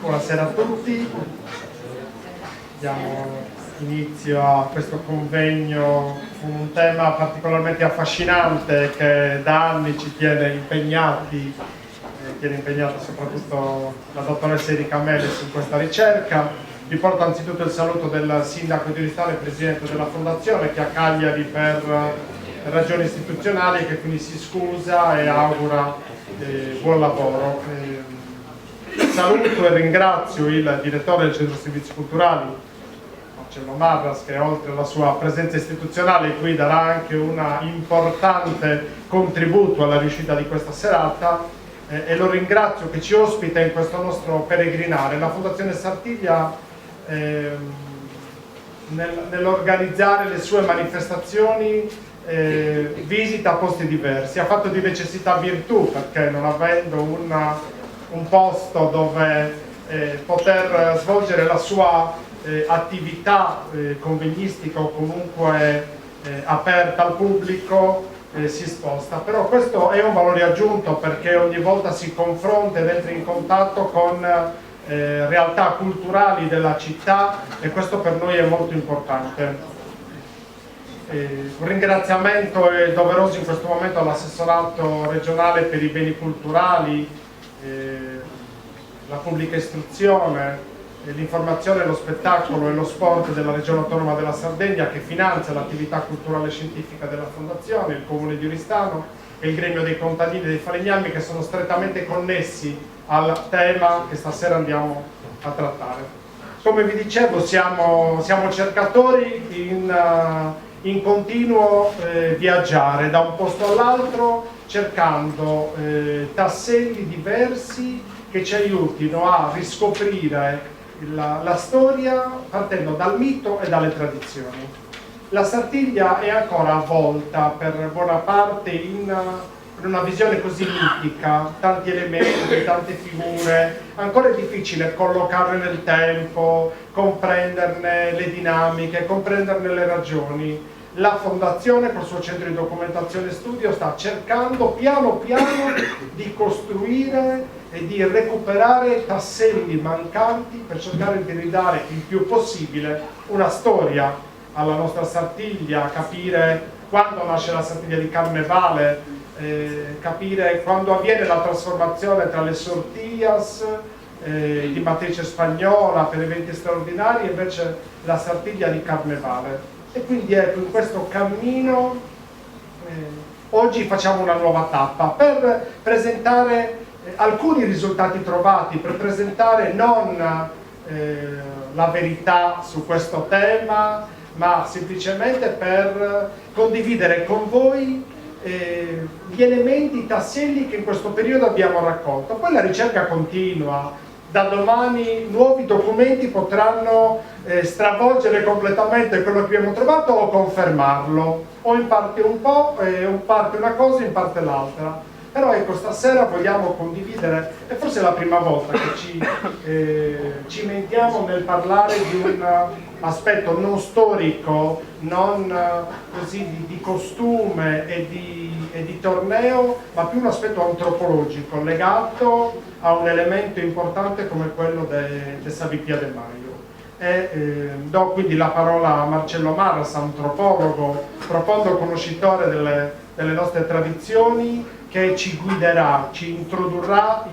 Buonasera a tutti, diamo inizio a questo convegno con un tema particolarmente affascinante che da anni ci tiene impegnati, tiene impegnata soprattutto la dottoressa Erika Meles in questa ricerca. Vi porto anzitutto il saluto del sindaco di Oristano e presidente della fondazione, che è a Cagliari per ragioni istituzionali e che quindi si scusa e augura buon lavoro. Saluto e ringrazio il direttore del Centro Servizi Culturali, Marcello Marras, che oltre alla sua presenza istituzionale qui darà anche un importante contributo alla riuscita di questa serata, e lo ringrazio che ci ospita in questo nostro peregrinare. La Fondazione Sartiglia nell'organizzare le sue manifestazioni visita posti diversi, ha fatto di necessità virtù, perché non avendo un posto dove poter svolgere la sua attività convegnistica o comunque aperta al pubblico, si sposta. Però questo è un valore aggiunto, perché ogni volta si confronta ed entra in contatto con realtà culturali della città, e questo per noi è molto importante. Un ringraziamento è doveroso in questo momento all'assessorato regionale per i beni culturali, la pubblica istruzione, l'informazione, lo spettacolo e lo sport della Regione Autonoma della Sardegna, che finanzia l'attività culturale e scientifica della Fondazione, il Comune di Oristano e il Gremio dei Contadini dei Falegnami, che sono strettamente connessi al tema che stasera andiamo a trattare. Come vi dicevo, siamo cercatori in continuo viaggiare da un posto all'altro, cercando tasselli diversi che ci aiutino a riscoprire la storia partendo dal mito e dalle tradizioni. La Sartiglia è ancora avvolta per buona parte in una visione così mitica, tanti elementi, tante figure, ancora è difficile collocarle nel tempo, comprenderne le dinamiche, comprenderne le ragioni. La Fondazione, col suo centro di documentazione e studio, sta cercando piano piano di costruire e di recuperare tasselli mancanti per cercare di ridare il più possibile una storia alla nostra Sartiglia, capire quando nasce la Sartiglia di Carnevale, capire quando avviene la trasformazione tra le sortias di matrice spagnola per eventi straordinari e invece la Sartiglia di Carnevale. E quindi ecco, in questo cammino oggi facciamo una nuova tappa per presentare alcuni risultati trovati, per presentare non la verità su questo tema, ma semplicemente per condividere con voi gli elementi, i tasselli che in questo periodo abbiamo raccolto. Poi la ricerca continua. Da domani nuovi documenti potranno stravolgere completamente quello che abbiamo trovato o confermarlo, o in parte un po', in parte una cosa, in parte l'altra. Però ecco, stasera vogliamo condividere, e forse è la prima volta che ci mentiamo nel parlare di un aspetto non storico, non così di costume e di torneo, ma più un aspetto antropologico legato a un elemento importante come quello de Savipia del Maio. Do quindi la parola a Marcello Marras, antropologo, profondo conoscitore delle nostre tradizioni, che ci guiderà, ci introdurrà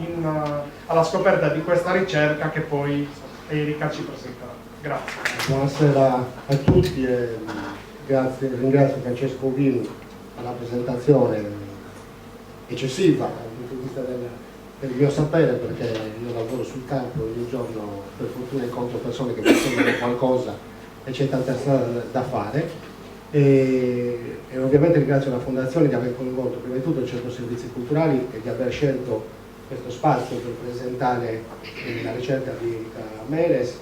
alla scoperta di questa ricerca che poi Erika ci presenterà. Grazie. Buonasera a tutti e ringrazio Francesco Vino per la presentazione eccessiva dal punto di vista del mio sapere, perché io lavoro sul campo ogni giorno, per fortuna incontro persone che mi insegnano qualcosa e c'è tanta strada da fare. E ovviamente ringrazio la Fondazione di aver coinvolto prima di tutto il Centro Servizi Culturali e di aver scelto questo spazio per presentare la ricerca di Erika Meles.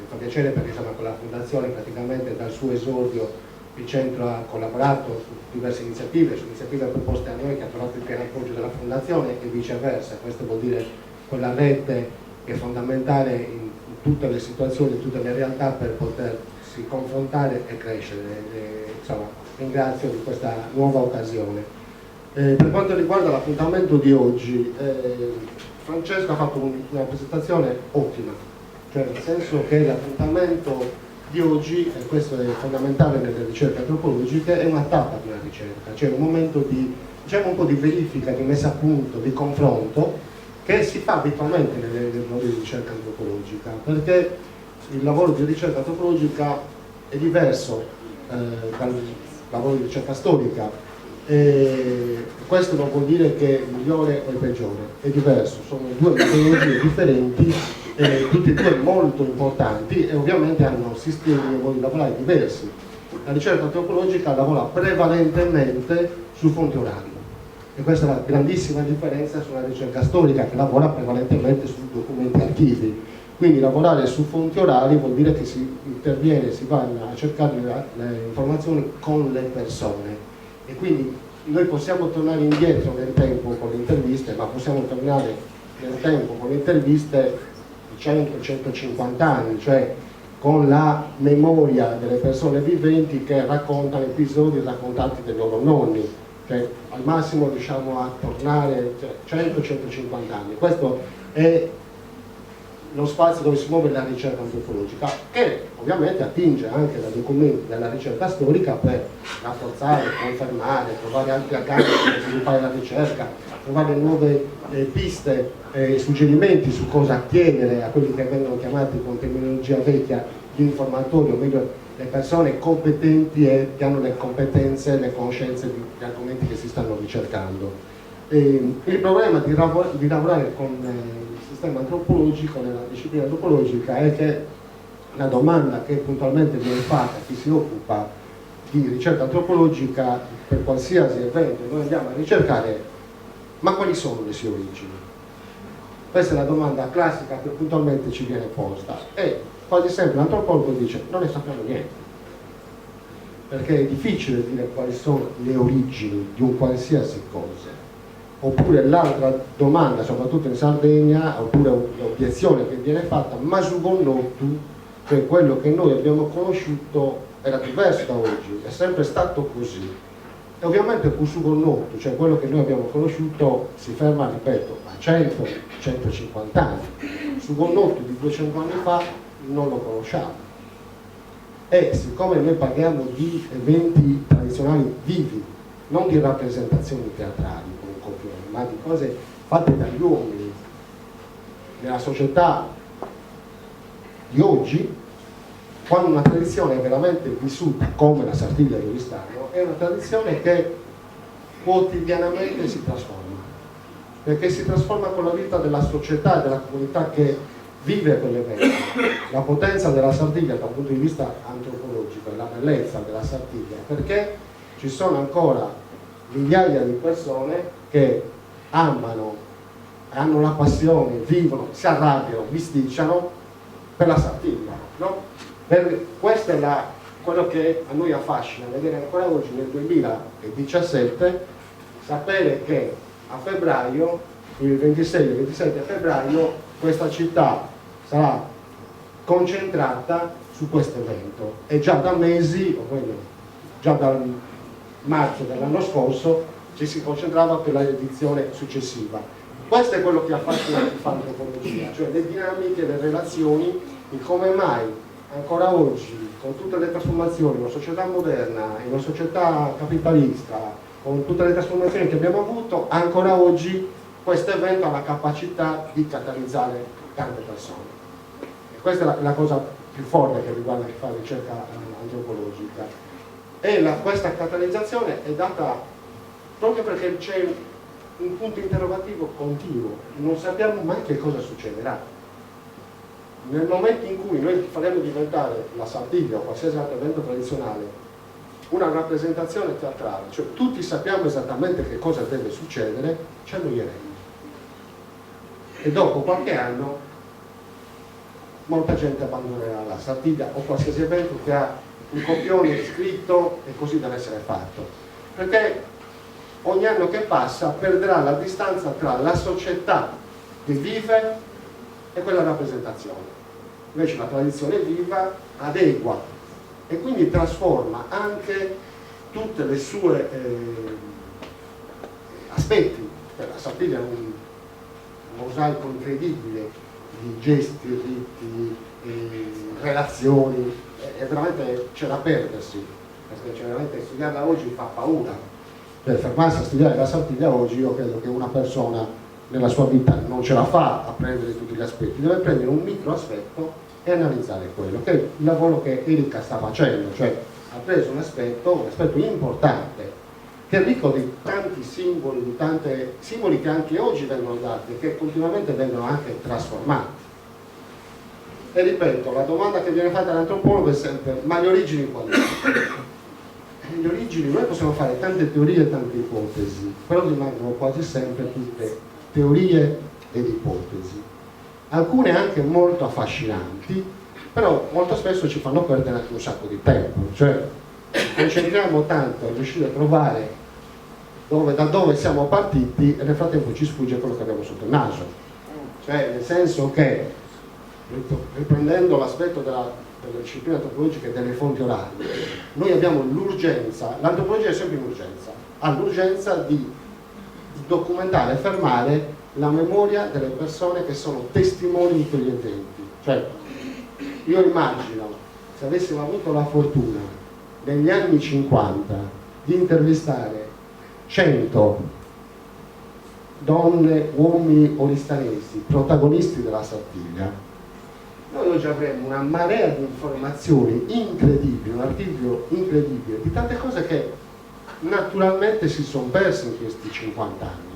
Fa piacere perché insomma, con la Fondazione praticamente dal suo esordio il centro ha collaborato su diverse iniziative, su iniziative proposte a noi, che ha trovato il pieno appoggio della Fondazione e viceversa. Questo vuol dire quella rete che è fondamentale in tutte le situazioni, in tutte le realtà, per potersi confrontare e crescere. Insomma, ringrazio di questa nuova occasione. Per quanto riguarda l'appuntamento di oggi, Francesco ha fatto una presentazione ottima, cioè nel senso che l'appuntamento di oggi, e questo è fondamentale nelle ricerche antropologiche, è una tappa di una ricerca, cioè un momento di, diciamo, un po' di verifica, di messa a punto, di confronto, che si fa abitualmente nel lavoro di ricerca antropologica, perché il lavoro di ricerca antropologica è diverso dal lavoro di ricerca storica. Questo non vuol dire che è migliore o è peggiore, è diverso, sono due metodologie differenti, tutti e due molto importanti, e ovviamente hanno sistemi e modi di lavorare diversi. La ricerca antropologica lavora prevalentemente su fonti orali, e questa è la grandissima differenza sulla ricerca storica, che lavora prevalentemente su documenti archivi. Quindi lavorare su fonti orali vuol dire che si interviene, si va a cercare le informazioni con le persone, e quindi noi possiamo tornare indietro nel tempo con le interviste, ma possiamo tornare nel tempo con le interviste di 100-150 anni, cioè con la memoria delle persone viventi che raccontano episodi raccontati dai loro nonni, cioè al massimo riusciamo a tornare 100-150 anni. Questo è lo spazio dove si muove la ricerca antropologica, che ovviamente attinge anche da documenti della ricerca storica per rafforzare, confermare, trovare altri agganci per sviluppare la ricerca, trovare nuove piste e suggerimenti su cosa chiedere a quelli che vengono chiamati con terminologia vecchia gli informatori, o meglio le persone competenti e che hanno le competenze, le conoscenze di argomenti che si stanno ricercando. Il problema di lavorare con il sistema antropologico, nella disciplina antropologica, è che la domanda che puntualmente viene fatta a chi si occupa di ricerca antropologica per qualsiasi evento noi andiamo a ricercare è: ma quali sono le sue origini? Questa è la domanda classica che puntualmente ci viene posta, e quasi sempre l'antropologo dice: non ne sappiamo niente, perché è difficile dire quali sono le origini di un qualsiasi cosa. Oppure l'altra domanda, soprattutto in Sardegna, oppure l'obiezione che viene fatta: ma Sugonnotu, cioè quello che noi abbiamo conosciuto, era diverso da oggi, è sempre stato così. E ovviamente Sugonnotu, cioè quello che noi abbiamo conosciuto, si ferma, ripeto, a 100-150 anni. Sugonnotu di 200 anni fa non lo conosciamo, e siccome noi parliamo di eventi tradizionali vivi, non di rappresentazioni teatrali con un copione, ma di cose fatte dagli uomini nella società di oggi, quando una tradizione è veramente vissuta come la Sardegna di Oristano, è una tradizione che quotidianamente si trasforma, perché si trasforma con la vita della società e della comunità che vive quell'evento. La potenza della Sardegna dal punto di vista antropologico e la bellezza della Sardegna, perché ci sono ancora migliaia di persone che amano, hanno la passione, vivono, si arrabbiano, bisticciano per la Sardegna, no? Questo è quello che a noi affascina, vedere ancora oggi nel 2017, sapere che a febbraio, il 26 e il 27 febbraio, questa città sarà concentrata su questo evento, e già da mesi, o meglio, già dal marzo dell'anno scorso, ci si concentrava per l'edizione successiva. Questo è quello che affascina chi fa antropologia, cioè le dinamiche, le relazioni, di come mai ancora oggi, con tutte le trasformazioni, in una società moderna, in una società capitalista, con tutte le trasformazioni che abbiamo avuto, ancora oggi questo evento ha la capacità di catalizzare tante persone. E questa è la cosa più forte che riguarda chi fa ricerca antropologica. E questa catalizzazione è data proprio perché c'è un punto interrogativo continuo, non sappiamo mai che cosa succederà. Nel momento in cui noi faremo diventare la Sardegna o qualsiasi altro evento tradizionale una rappresentazione teatrale, cioè tutti sappiamo esattamente che cosa deve succedere, ci annoieremo. E dopo qualche anno molta gente abbandonerà la Sardegna o qualsiasi evento che ha un copione scritto e così deve essere fatto, perché ogni anno che passa perderà la distanza tra la società che vive e quella rappresentazione. Invece la tradizione viva adegua e quindi trasforma anche tutte le sue aspetti. La Sardegna è mosaico incredibile di gesti, riti, relazioni, e veramente c'è da perdersi, perché veramente studiarla oggi fa paura. Per fermarsi a studiare la Sartiglia oggi, io credo che una persona nella sua vita non ce la fa a prendere tutti gli aspetti, deve prendere un micro aspetto e analizzare quello, che è il lavoro che Erika sta facendo, cioè ha preso un aspetto importante, che è ricco di tanti simboli, di tanti simboli che anche oggi vengono dati e che continuamente vengono anche trasformati. E ripeto, la domanda che viene fatta all'antropologo è sempre: ma le origini quali sono? Le origini, noi possiamo fare tante teorie e tante ipotesi, però rimangono quasi sempre tutte teorie ed ipotesi, alcune anche molto affascinanti, però molto spesso ci fanno perdere anche un sacco di tempo, cioè ci concentriamo tanto a riuscire a trovare da dove siamo partiti e nel frattempo ci sfugge quello che abbiamo sotto il naso, cioè nel senso che, riprendendo l'aspetto delle discipline antropologiche delle fonti orali, noi abbiamo l'urgenza, l'antropologia è sempre in urgenza, ha l'urgenza di documentare e fermare la memoria delle persone che sono testimoni di quegli eventi. Cioè, io immagino, se avessimo avuto la fortuna negli anni 50 di intervistare 100 donne, uomini oristanesi, protagonisti della Sartiglia, noi oggi avremmo una marea di informazioni incredibili, un archivio incredibile di tante cose che naturalmente si sono perse in questi 50 anni,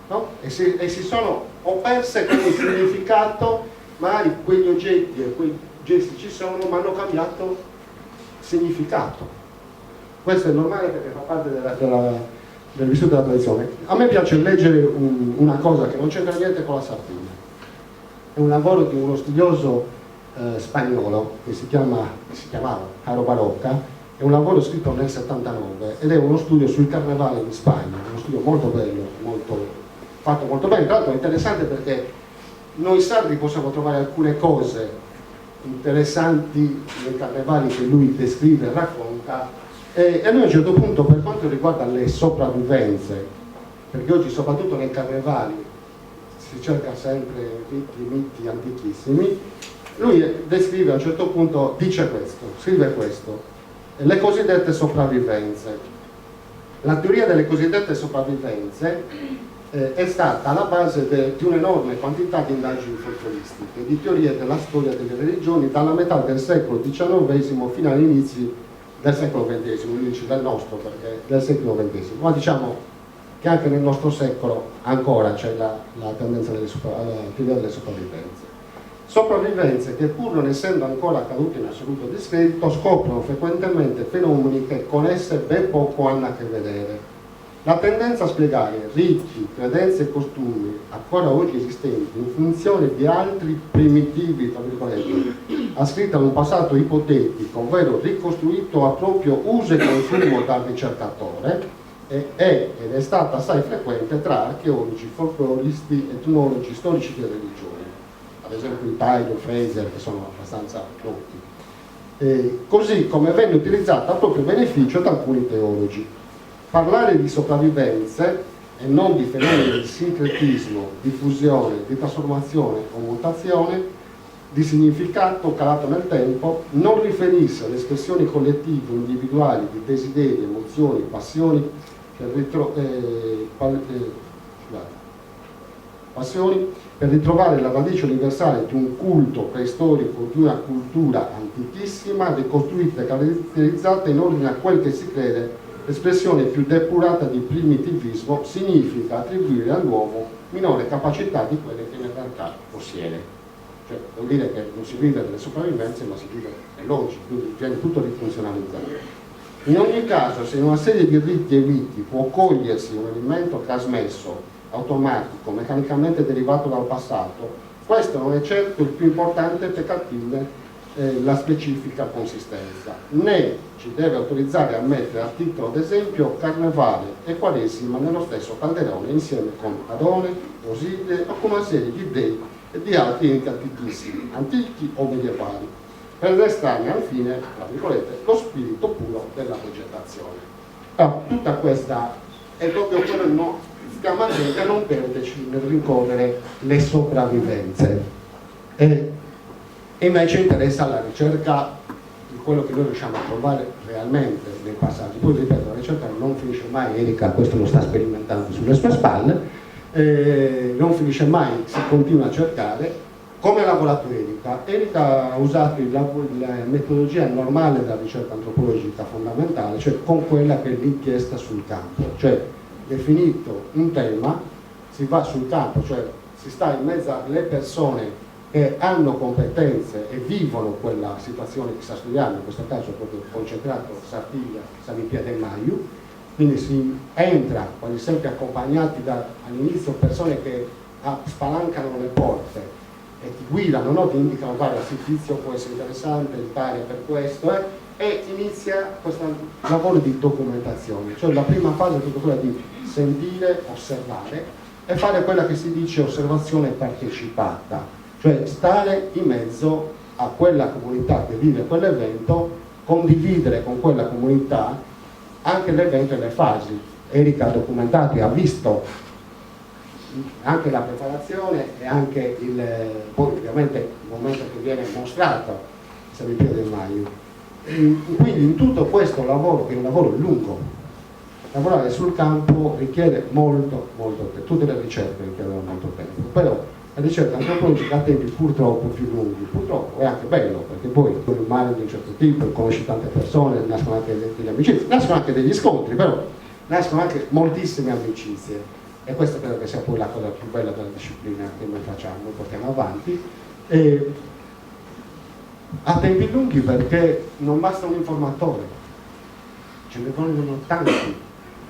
no? E si sono perse con il significato, magari quegli oggetti e quei gesti ci sono, ma hanno cambiato significato. Questo è normale perché fa parte del vissuto della tradizione. A me piace leggere una cosa che non c'entra niente con la Sardegna. È un lavoro di uno studioso spagnolo che si chiamava Caro Barocca. È un lavoro scritto nel 79 ed è uno studio sul carnevale in Spagna, uno studio molto bello, fatto molto bene. Tra l'altro è interessante perché noi sardi possiamo trovare alcune cose interessanti nei carnevali che lui descrive e racconta, e lui a un certo punto, per quanto riguarda le sopravvivenze, perché oggi soprattutto nei carnevali si cerca sempre miti antichissimi, lui descrive a un certo punto, scrive questo: le cosiddette sopravvivenze. La teoria delle cosiddette sopravvivenze è stata alla base di un'enorme quantità di indagini folcloristiche, di teorie della storia delle religioni dalla metà del secolo XIX fino agli inizi del secolo XX, lui dice del nostro perché del secolo XX, ma diciamo che anche nel nostro secolo ancora c'è la tendenza alla teoria delle sopravvivenze. Sopravvivenze che, pur non essendo ancora cadute in assoluto discredito, scoprono frequentemente fenomeni che con esse ben poco hanno a che vedere. La tendenza a spiegare riti, credenze e costumi ancora oggi esistenti in funzione di altri primitivi, tra virgolette, ascritta a un passato ipotetico, ovvero ricostruito a proprio uso e consumo dal ricercatore, ed è stata assai frequente tra archeologi, folcloristi, etnologi, storici delle religioni, ad esempio i Tyler, Fraser, che sono abbastanza noti, così come venne utilizzata a proprio beneficio da alcuni teologi. Parlare di sopravvivenze e non di fenomeni di sincretismo, di fusione, di trasformazione o mutazione, di significato calato nel tempo, non riferirsi alle espressioni collettive o individuali di desideri, emozioni, passioni per ritrovare la radice universale di un culto preistorico, di una cultura antichissima, ricostruita e caratterizzata in ordine a quel che si crede l'espressione più depurata di primitivismo, significa attribuire all'uomo minore capacità di quelle che in realtà possiede. Cioè, vuol dire che non si vive delle sopravvivenze, ma si vive nell'oggi, quindi viene tutto rifunzionalizzato. In ogni caso, se in una serie di riti e miti può cogliersi un elemento trasmesso, automatico, meccanicamente derivato dal passato, questo non è certo il più importante per capirne la specifica consistenza, né ci deve autorizzare a mettere a titolo d'esempio Carnevale e Quaresima nello stesso calderone insieme con Adone, Oside o con una serie di dei e di altri enti antichissimi, antichi o medievali, per restare al fine, tra virgolette, lo spirito puro della vegetazione. Tutta questa è proprio quello sistema media non perde nel rincorrere le sopravvivenze e invece interessa la ricerca di quello che noi riusciamo a trovare realmente nei passaggi. Poi ripeto, la ricerca non finisce mai, Erika questo lo sta sperimentando sulle sue spalle, non finisce mai, si continua a cercare. Come ha lavorato Erika? Erika ha usato la metodologia normale della ricerca antropologica fondamentale, cioè con quella che è l'inchiesta sul campo, cioè definito un tema, si va sul campo, cioè si sta in mezzo alle persone che hanno competenze e vivono quella situazione che sta studiando, in questo caso proprio concentrato Sartiglia, Samipia del Maiu, quindi si entra quasi sempre accompagnati all'inizio persone che spalancano le porte e ti guidano, no? Ti indicano, guarda, il tizio può essere interessante, il pare per questo, e inizia questo lavoro di documentazione, cioè la prima fase è proprio quella di sentire, osservare e fare quella che si dice osservazione partecipata, cioè stare in mezzo a quella comunità che vive quell'evento, condividere con quella comunità anche l'evento e le fasi. Erika ha documentato e ha visto anche la preparazione e anche poi ovviamente il momento che viene mostrato Samipia del Maiu. Quindi in tutto questo lavoro, che è un lavoro lungo, lavorare sul campo richiede molto tempo, tutte le ricerche richiedono molto tempo, però la ricerca antropologica ha tempi purtroppo più lunghi, purtroppo è anche bello, perché poi un umano di un certo tipo, conosci tante persone, nascono anche delle amicizie, nascono anche degli scontri, però nascono anche moltissime amicizie. E questa credo che sia poi la cosa più bella della disciplina che noi facciamo, noi portiamo avanti. E a tempi lunghi perché non basta un informatore, ce ne vogliono tanti.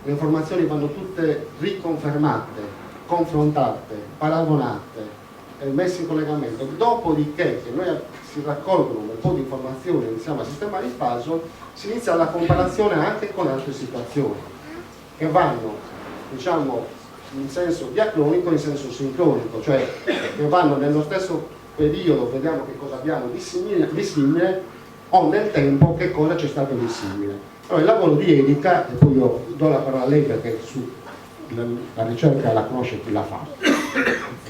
Le informazioni vanno tutte riconfermate, confrontate, paragonate, messe in collegamento. Dopodiché che noi si raccolgono un po' di informazioni e iniziamo a sistemare il puzzle, si inizia la comparazione anche con altre situazioni che vanno, diciamo, in senso diacronico e in senso sincronico, cioè che vanno nello stesso periodo, vediamo che cosa abbiamo di simile o nel tempo che cosa c'è stato di simile. Allora, il lavoro di Erika, e poi io do la parola a lei perché la ricerca la conosce chi la fa,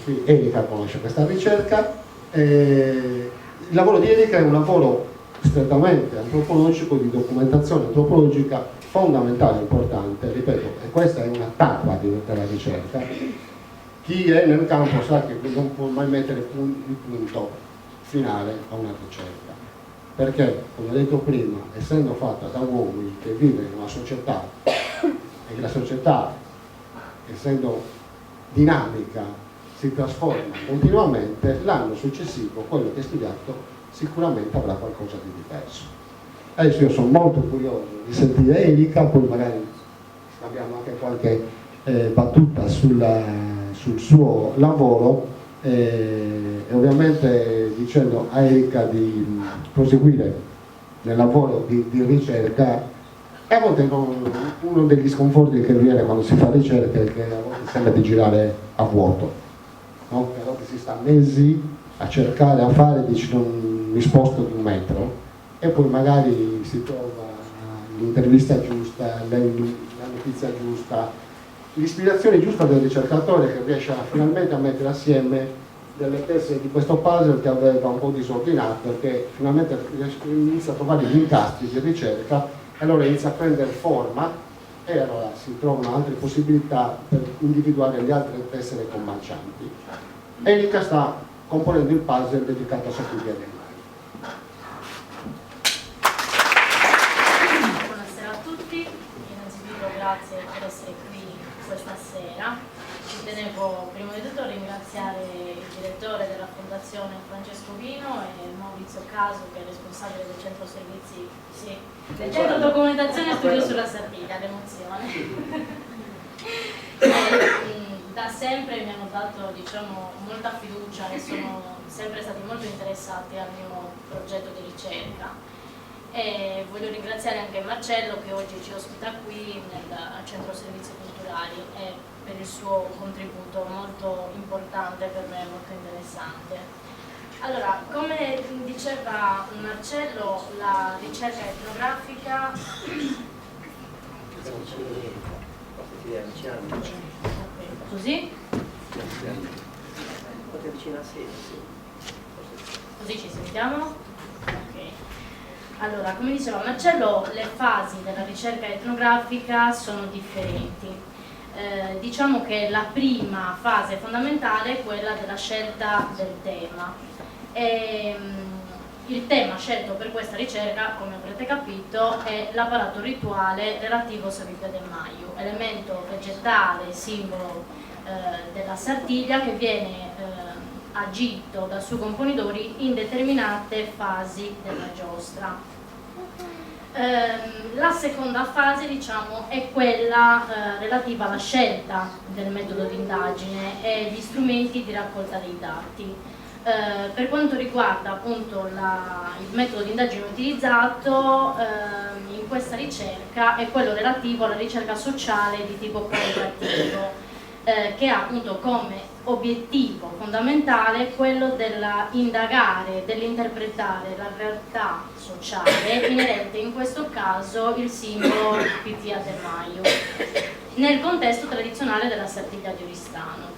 quindi Erika conosce questa ricerca, il lavoro di Erika è un lavoro strettamente antropologico, di documentazione antropologica fondamentale, importante, ripeto, e questa è una tappa della ricerca. Chi è nel campo sa che non può mai mettere il punto finale a una ricerca, perché, come ho detto prima, essendo fatta da uomini che vivono in una società e la società, essendo dinamica, si trasforma continuamente, l'anno successivo quello che è studiato sicuramente avrà qualcosa di diverso. Adesso io sono molto curioso di sentire Erika, poi magari abbiamo anche qualche battuta sul suo lavoro e ovviamente dicendo a Erika di proseguire nel lavoro di ricerca. E a volte uno degli sconforti che viene quando si fa ricerca è che a volte sembra di girare a vuoto, no? A volte si sta mesi a cercare, a fare, dici non mi sposto di un metro, e poi magari si trova l'intervista giusta, la notizia giusta, l'ispirazione giusta del ricercatore che riesce finalmente a mettere assieme delle pezze di questo puzzle che aveva un po' disordinato e che finalmente inizia a trovare gli incastri di ricerca, e allora inizia a prendere forma e allora si trovano altre possibilità per individuare le altre tessere combacianti. Erika sta componendo il puzzle dedicato a Samipia del Maiu. Grazie per essere qui questa sera. Ci tenevo prima di tutto a ringraziare il direttore della Fondazione Francesco Vino e Maurizio Caso, che è responsabile del centro servizi, del centro documentazione e studio sulla Sardiglia, l'emozione. Da sempre mi hanno dato, diciamo, molta fiducia e sono sempre stati molto interessati al mio progetto di ricerca. E voglio ringraziare anche Marcello che oggi ci ospita qui nel Centro Servizi Culturali e per il suo contributo molto importante, per me molto interessante. Allora, come diceva Marcello, la ricerca etnografica scusi? Potete avvicinarsi, sì. Così ci sentiamo? Ok. Allora, come diceva Marcello, le fasi della ricerca etnografica sono differenti. Diciamo che la prima fase fondamentale è quella della scelta del tema. Il tema scelto per questa ricerca, come avrete capito, è l'apparato rituale relativo a Savipia del Maiu, elemento vegetale, simbolo della Sardiglia, che viene agito dai suoi componitori in determinate fasi della giostra. La seconda fase, diciamo, è quella relativa alla scelta del metodo di indagine e gli strumenti di raccolta dei dati. Per quanto riguarda appunto il metodo di indagine utilizzato in questa ricerca è quello relativo alla ricerca sociale di tipo qualitativo, che ha appunto come obiettivo fondamentale quello dell'indagare, dell'interpretare la realtà sociale inerente in questo caso il simbolo Pipia del Maiu nel contesto tradizionale della Sardiglia di Oristano.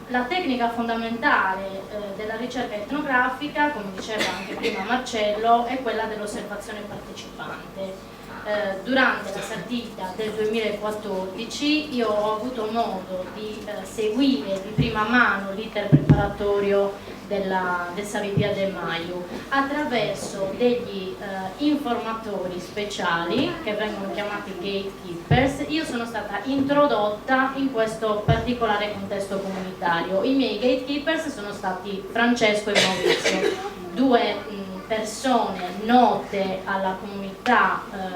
La tecnica fondamentale della ricerca etnografica, come diceva anche prima Marcello, è quella dell'osservazione partecipante. Durante la Sardiglia del 2014 io ho avuto modo di seguire di prima mano l'iter preparatorio del Savipia del Maiu attraverso degli informatori speciali che vengono chiamati gatekeepers. Io sono stata introdotta in questo particolare contesto comunitario. I miei gatekeepers sono stati Francesco e Maurizio, due persone note alla comunità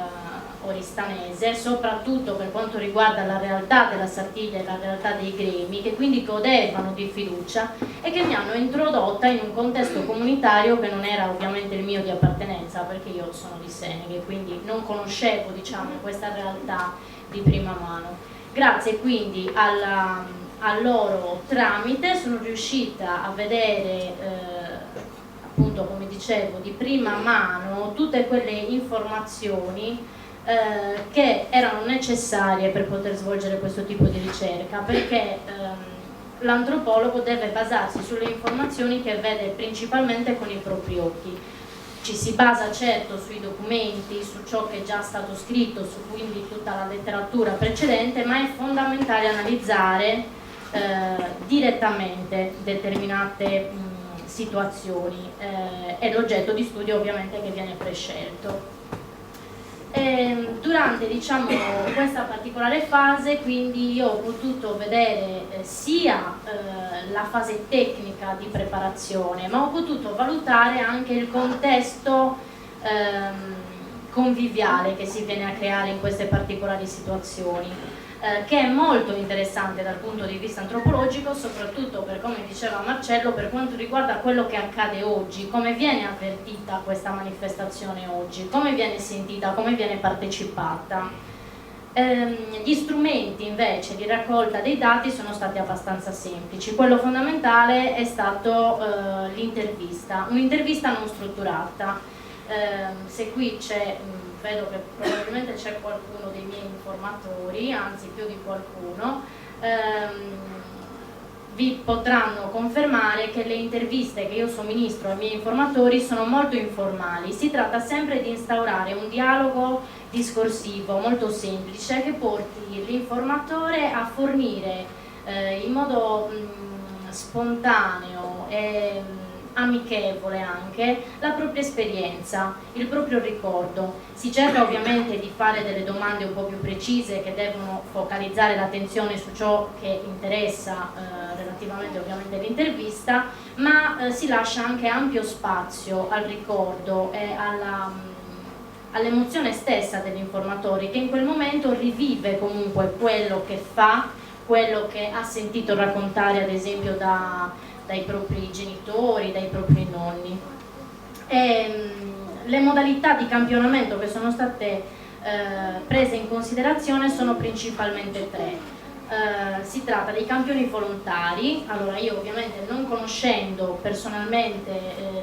oristanese, soprattutto per quanto riguarda la realtà della Sardiglia e la realtà dei gremi, che quindi godevano di fiducia e che mi hanno introdotta in un contesto comunitario che non era ovviamente il mio di appartenenza, perché io sono di Seneghe, quindi non conoscevo, diciamo, questa realtà di prima mano. Grazie quindi al loro tramite sono riuscita a vedere appunto, come dicevo, di prima mano tutte quelle informazioni che erano necessarie per poter svolgere questo tipo di ricerca, perché l'antropologo deve basarsi sulle informazioni che vede principalmente con i propri occhi. Ci si basa certo sui documenti, su ciò che è già stato scritto, su quindi tutta la letteratura precedente, ma è fondamentale analizzare direttamente determinate situazioni e l'oggetto di studio ovviamente che viene prescelto. Durante, diciamo, questa particolare fase quindi io ho potuto vedere sia la fase tecnica di preparazione, ma ho potuto valutare anche il contesto conviviale che si viene a creare in queste particolari situazioni, che è molto interessante dal punto di vista antropologico, soprattutto per, come diceva Marcello, per quanto riguarda quello che accade oggi, come viene avvertita questa manifestazione oggi, come viene sentita, come viene partecipata. Gli strumenti invece di raccolta dei dati sono stati abbastanza semplici. Quello fondamentale è stato l'intervista, un'intervista non strutturata. Se qui c'è, vedo che probabilmente c'è qualcuno dei miei informatori, anzi più di qualcuno, vi potranno confermare che le interviste che io somministro ai miei informatori sono molto informali. Si tratta sempre di instaurare un dialogo discorsivo molto semplice che porti l'informatore a fornire in modo spontaneo e amichevole anche la propria esperienza, il proprio ricordo. Si cerca ovviamente di fare delle domande un po' più precise che devono focalizzare l'attenzione su ciò che interessa relativamente ovviamente all'intervista, ma si lascia anche ampio spazio al ricordo e all'emozione stessa dell'informatore, che in quel momento rivive comunque quello che fa, quello che ha sentito raccontare ad esempio dai propri genitori, dai propri nonni. Le modalità di campionamento che sono state prese in considerazione sono principalmente tre. Si tratta dei campioni volontari. Allora, io ovviamente, non conoscendo personalmente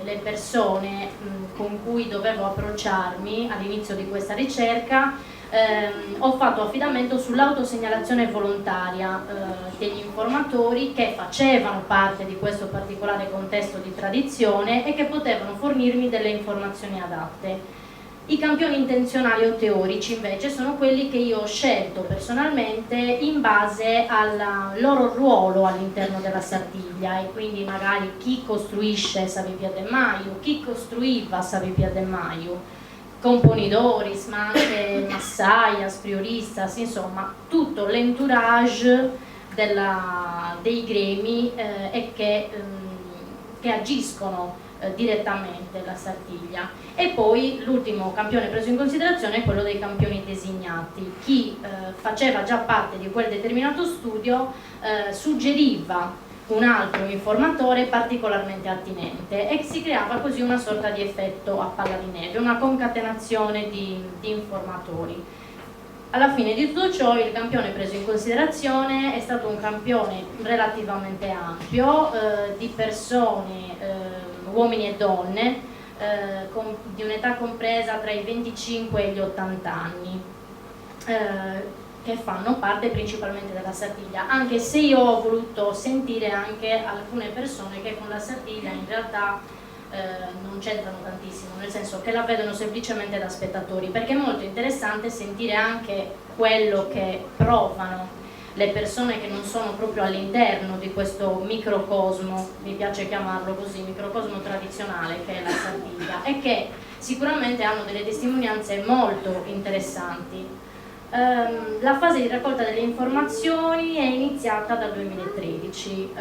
le persone con cui dovevo approcciarmi all'inizio di questa ricerca, ho fatto affidamento sull'autosegnalazione volontaria degli informatori che facevano parte di questo particolare contesto di tradizione e che potevano fornirmi delle informazioni adatte. I campioni intenzionali o teorici invece sono quelli che io ho scelto personalmente in base al loro ruolo all'interno della Sardiglia, e quindi magari chi costruisce Savi Pia de Maio, chi costruiva Savi Pia de Maio, componidoris, ma anche massaias, prioristas, insomma tutto l'entourage dei gremi e che agiscono direttamente la Sardiglia. E poi l'ultimo campione preso in considerazione è quello dei campioni designati. Chi faceva già parte di quel determinato studio suggeriva un altro informatore particolarmente attinente e si creava così una sorta di effetto a palla di neve, una concatenazione di informatori. Alla fine di tutto ciò il campione preso in considerazione è stato un campione relativamente ampio di persone, uomini e donne, di un'età compresa tra i 25 e gli 80 anni, che fanno parte principalmente della Sardiglia, anche se io ho voluto sentire anche alcune persone che con la Sardiglia in realtà non c'entrano tantissimo, nel senso che la vedono semplicemente da spettatori, perché è molto interessante sentire anche quello che provano le persone che non sono proprio all'interno di questo microcosmo, mi piace chiamarlo così, microcosmo tradizionale che è la Sardiglia, e che sicuramente hanno delle testimonianze molto interessanti. La fase di raccolta delle informazioni è iniziata dal 2013.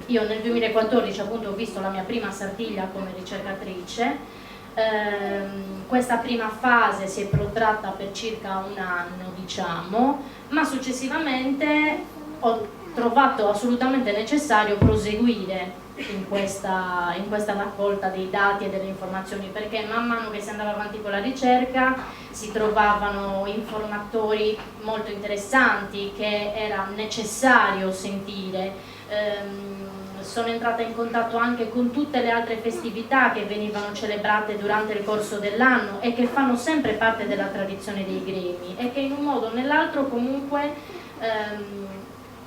Io nel 2014 appunto ho visto la mia prima Sardiglia come ricercatrice. Questa prima fase si è protratta per circa un anno, diciamo, ma successivamente ho trovato assolutamente necessario proseguire in questa raccolta dei dati e delle informazioni, perché man mano che si andava avanti con la ricerca si trovavano informatori molto interessanti che era necessario sentire. Sono entrata in contatto anche con tutte le altre festività che venivano celebrate durante il corso dell'anno e che fanno sempre parte della tradizione dei gremi e che in un modo o nell'altro comunque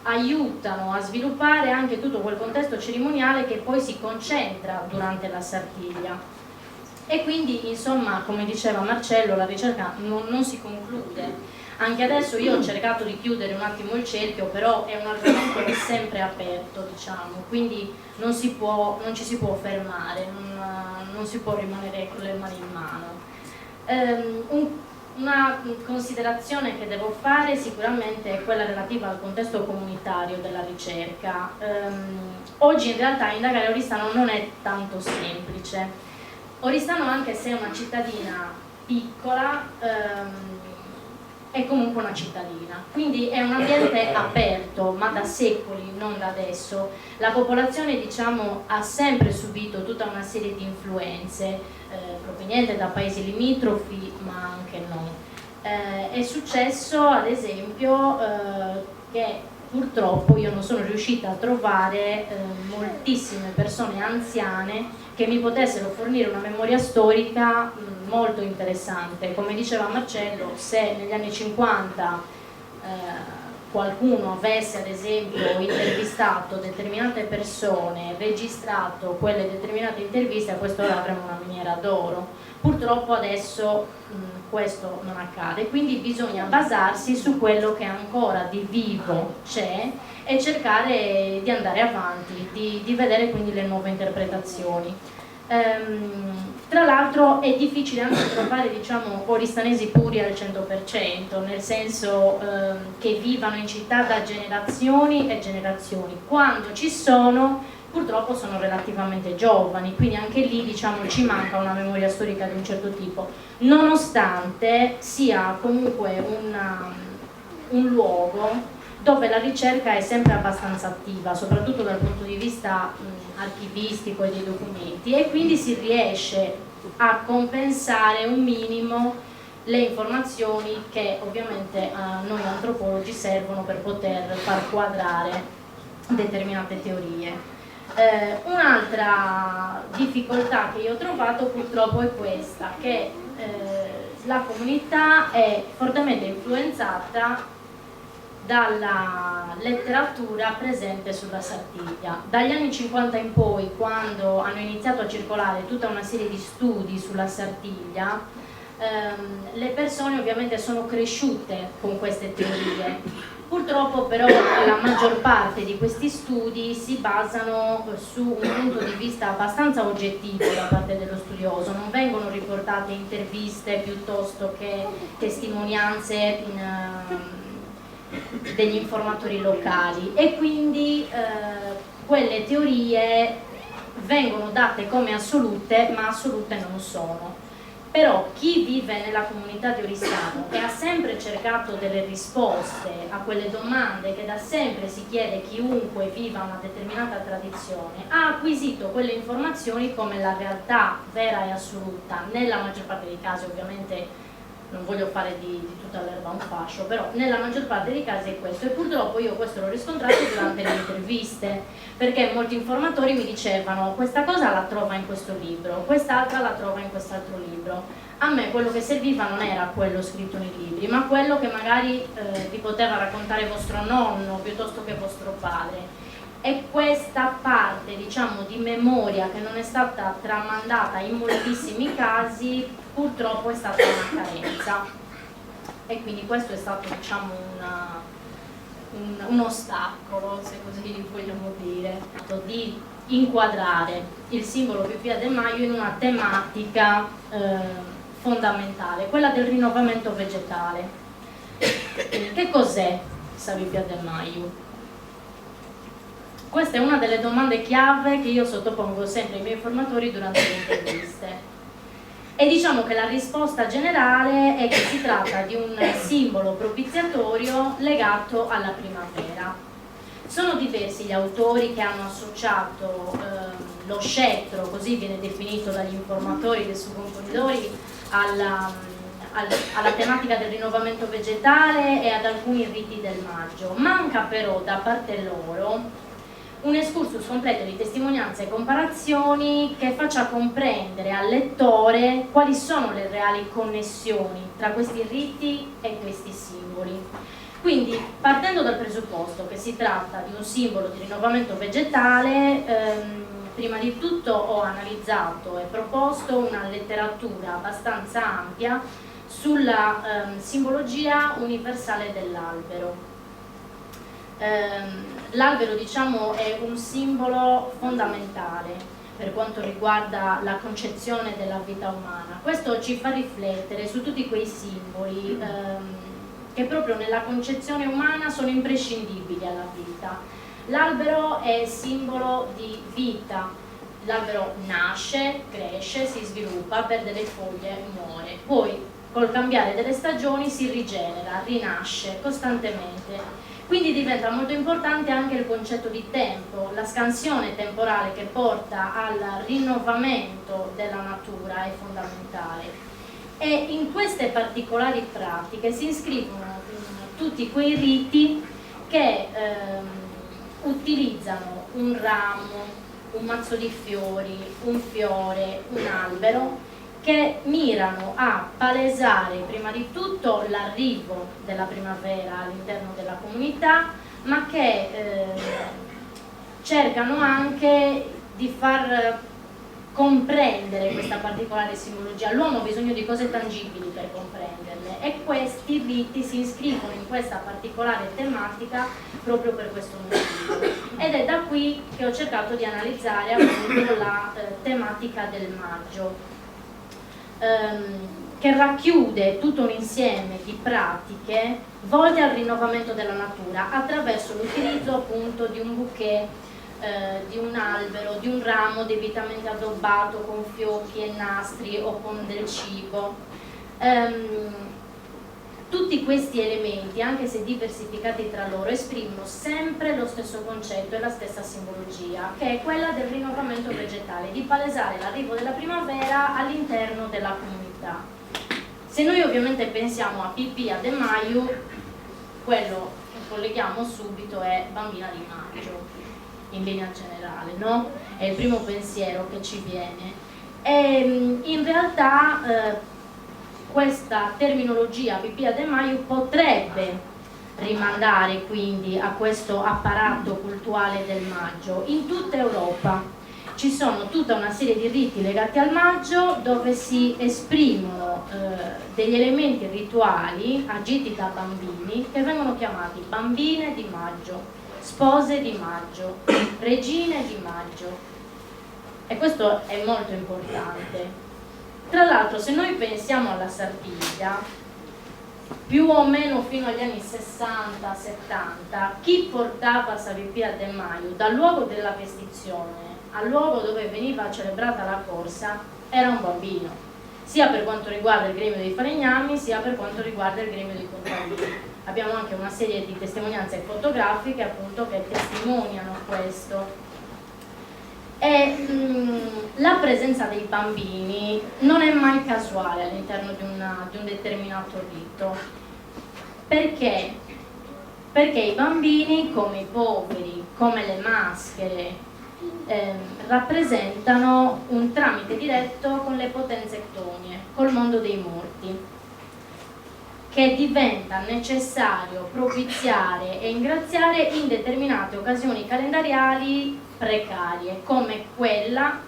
aiutano a sviluppare anche tutto quel contesto cerimoniale che poi si concentra durante la Sardiglia. E quindi, insomma, come diceva Marcello, la ricerca non si conclude. Anche adesso io ho cercato di chiudere un attimo il cerchio, però è un argomento che è sempre aperto, diciamo, quindi non ci si può fermare, non si può rimanere con le mani in mano. Una considerazione che devo fare sicuramente è quella relativa al contesto comunitario della ricerca. Oggi in realtà indagare a Oristano non è tanto semplice. Oristano, anche se è una cittadina piccola, è comunque una cittadina, quindi è un ambiente aperto, ma da secoli, non da adesso. La popolazione, diciamo, ha sempre subito tutta una serie di influenze provenienti da paesi limitrofi, ma anche non. È successo, ad esempio, che purtroppo io non sono riuscita a trovare moltissime persone anziane che mi potessero fornire una memoria storica molto interessante. Come diceva Marcello, se negli anni 50 qualcuno avesse ad esempio intervistato determinate persone, registrato quelle determinate interviste, a quest'ora avremmo una miniera d'oro. Purtroppo adesso questo non accade, quindi bisogna basarsi su quello che ancora di vivo c'è e cercare di andare avanti, di vedere quindi le nuove interpretazioni. Tra l'altro è difficile anche trovare, diciamo, oristanesi puri al 100%, nel senso che vivano in città da generazioni e generazioni. Quando ci sono, purtroppo sono relativamente giovani, quindi anche lì, diciamo, ci manca una memoria storica di un certo tipo, nonostante sia comunque un luogo dove la ricerca è sempre abbastanza attiva, soprattutto dal punto di vista archivistico e dei documenti, e quindi si riesce a compensare un minimo le informazioni che ovviamente a noi antropologi servono per poter far quadrare determinate teorie. Un'altra difficoltà che io ho trovato purtroppo è questa, che la comunità è fortemente influenzata dalla letteratura presente sulla Sartiglia. Dagli anni 50 in poi, quando hanno iniziato a circolare tutta una serie di studi sulla Sartiglia, le persone ovviamente sono cresciute con queste teorie. Purtroppo però la maggior parte di questi studi si basano su un punto di vista abbastanza oggettivo da parte dello studioso, non vengono riportate interviste piuttosto che testimonianze degli informatori locali, e quindi quelle teorie vengono date come assolute, ma assolute non sono. Però chi vive nella comunità di Oristano e ha sempre cercato delle risposte a quelle domande che da sempre si chiede chiunque viva una determinata tradizione, ha acquisito quelle informazioni come la realtà vera e assoluta, nella maggior parte dei casi. Ovviamente non voglio fare di tutta l'erba un fascio, però nella maggior parte dei casi è questo, e purtroppo io questo l'ho riscontrato durante le interviste, perché molti informatori mi dicevano: questa cosa la trova in questo libro, quest'altra la trova in quest'altro libro. A me quello che serviva non era quello scritto nei libri, ma quello che magari vi poteva raccontare vostro nonno piuttosto che vostro padre. E questa parte, diciamo, di memoria che non è stata tramandata in moltissimi casi, purtroppo è stata una carenza, e quindi questo è stato, diciamo, un ostacolo, se così vogliamo dire, di inquadrare il simbolo Pipì de Maio in una tematica fondamentale, quella del rinnovamento vegetale. Che cos'è Savipia de Maio? Questa è una delle domande chiave che io sottopongo sempre ai miei formatori durante le interviste. E diciamo che la risposta generale è che si tratta di un simbolo propiziatorio legato alla primavera. Sono diversi gli autori che hanno associato lo scettro, così viene definito dagli informatori e dai subcomponitori, alla tematica del rinnovamento vegetale e ad alcuni riti del maggio. Manca però da parte loro un excursus completo di testimonianze e comparazioni che faccia comprendere al lettore quali sono le reali connessioni tra questi riti e questi simboli. Quindi, partendo dal presupposto che si tratta di un simbolo di rinnovamento vegetale, prima di tutto ho analizzato e proposto una letteratura abbastanza ampia sulla simbologia universale dell'albero. L'albero, diciamo, è un simbolo fondamentale per quanto riguarda la concezione della vita umana. Questo ci fa riflettere su tutti quei simboli che proprio nella concezione umana sono imprescindibili alla vita. L'albero è simbolo di vita. L'albero nasce, cresce, si sviluppa, perde le foglie, muore. Poi, col cambiare delle stagioni, si rigenera, rinasce costantemente. Quindi diventa molto importante anche il concetto di tempo, la scansione temporale che porta al rinnovamento della natura è fondamentale. E in queste particolari pratiche si iscrivono tutti quei riti che utilizzano un ramo, un mazzo di fiori, un fiore, un albero, che mirano a palesare prima di tutto l'arrivo della primavera all'interno della comunità, ma che cercano anche di far comprendere questa particolare simbologia. L'uomo ha bisogno di cose tangibili per comprenderle, e questi riti si iscrivono in questa particolare tematica proprio per questo motivo. Ed è da qui che ho cercato di analizzare appunto la tematica del maggio, che racchiude tutto un insieme di pratiche volte al rinnovamento della natura attraverso l'utilizzo appunto di un bouquet, di un albero, di un ramo debitamente addobbato con fiocchi e nastri o con del cibo. Tutti questi elementi, anche se diversificati tra loro, esprimono sempre lo stesso concetto e la stessa simbologia, che è quella del rinnovamento vegetale, di palesare l'arrivo della primavera all'interno della comunità. Se noi ovviamente pensiamo a Pipì de Maio, quello che colleghiamo subito è Bambina di Maggio, in linea generale, no? È il primo pensiero che ci viene. E in realtà questa terminologia Pipia de Maio potrebbe rimandare quindi a questo apparato cultuale del maggio. In tutta Europa ci sono tutta una serie di riti legati al maggio dove si esprimono degli elementi rituali agiti da bambini che vengono chiamati bambine di maggio, spose di maggio, regine di maggio, e questo è molto importante. Tra l'altro, se noi pensiamo alla Sardegna, più o meno fino agli anni 60-70, chi portava Savipia de Maio dal luogo della vestizione al luogo dove veniva celebrata la corsa era un bambino, sia per quanto riguarda il gremio dei falegnami sia per quanto riguarda il gremio dei contadini. Abbiamo anche una serie di testimonianze fotografiche appunto che testimoniano questo. E la presenza dei bambini non è mai casuale all'interno di un determinato rito. Perché? Perché i bambini, come i poveri, come le maschere, rappresentano un tramite diretto con le potenze ctonie, col mondo dei morti, che diventa necessario propiziare e ingraziare in determinate occasioni calendariali precarie, come quella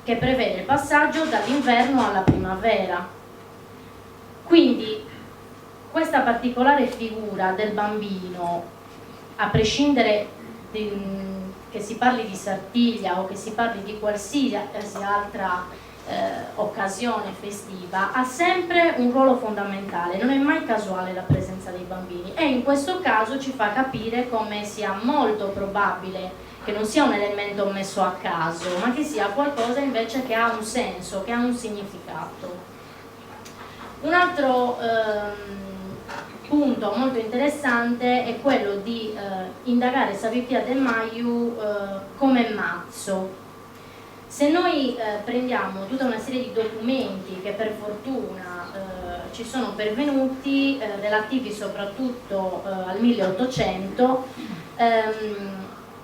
che prevede il passaggio dall'inverno alla primavera. Quindi questa particolare figura del bambino, a prescindere che si parli di Sartiglia o che si parli di qualsiasi altra occasione festiva, ha sempre un ruolo fondamentale, non è mai casuale la presenza dei bambini, e in questo caso ci fa capire come sia molto probabile che non sia un elemento messo a caso, ma che sia qualcosa invece che ha un senso, che ha un significato. Un altro punto molto interessante è quello di indagare Savipia de Maio come mazzo. Se noi prendiamo tutta una serie di documenti che per fortuna ci sono pervenuti, relativi soprattutto al 1800,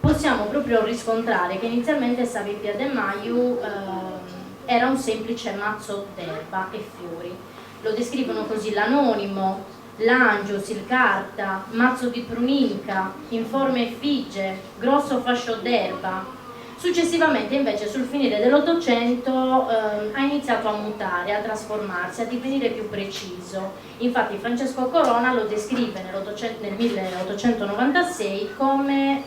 possiamo proprio riscontrare che inizialmente Savipia de Maio era un semplice mazzo d'erba e fiori. Lo descrivono così l'anonimo, l'Angius, il Carta, mazzo di pruninca, informe effigie, grosso fascio d'erba. Successivamente invece sul finire dell'Ottocento ha iniziato a mutare, a trasformarsi, a divenire più preciso. Infatti Francesco Corona lo descrive nel 1896 come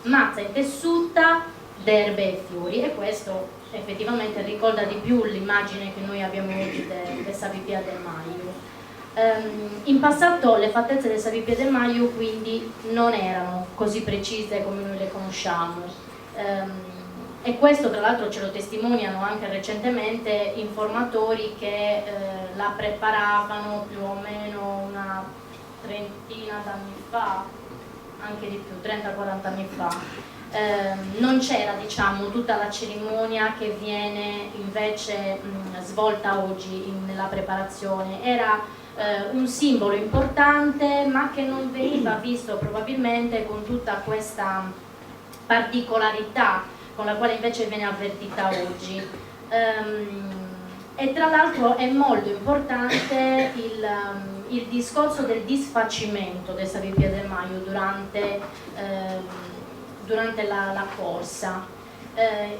mazza intessuta d'erbe e fiori, e questo effettivamente ricorda di più l'immagine che noi abbiamo oggi del Savipia de Maio. In passato le fattezze del Savipia de Maio quindi non erano così precise come noi le conosciamo, e questo tra l'altro ce lo testimoniano anche recentemente informatori che la preparavano più o meno una trentina d'anni fa, anche di più, 30-40 anni fa. Non c'era, diciamo, tutta la cerimonia che viene invece svolta oggi nella preparazione. Era un simbolo importante, ma che non veniva visto probabilmente con tutta questa particolarità con la quale invece viene avvertita oggi. E tra l'altro è molto importante il discorso del disfacimento del Savipia de Maio durante la corsa.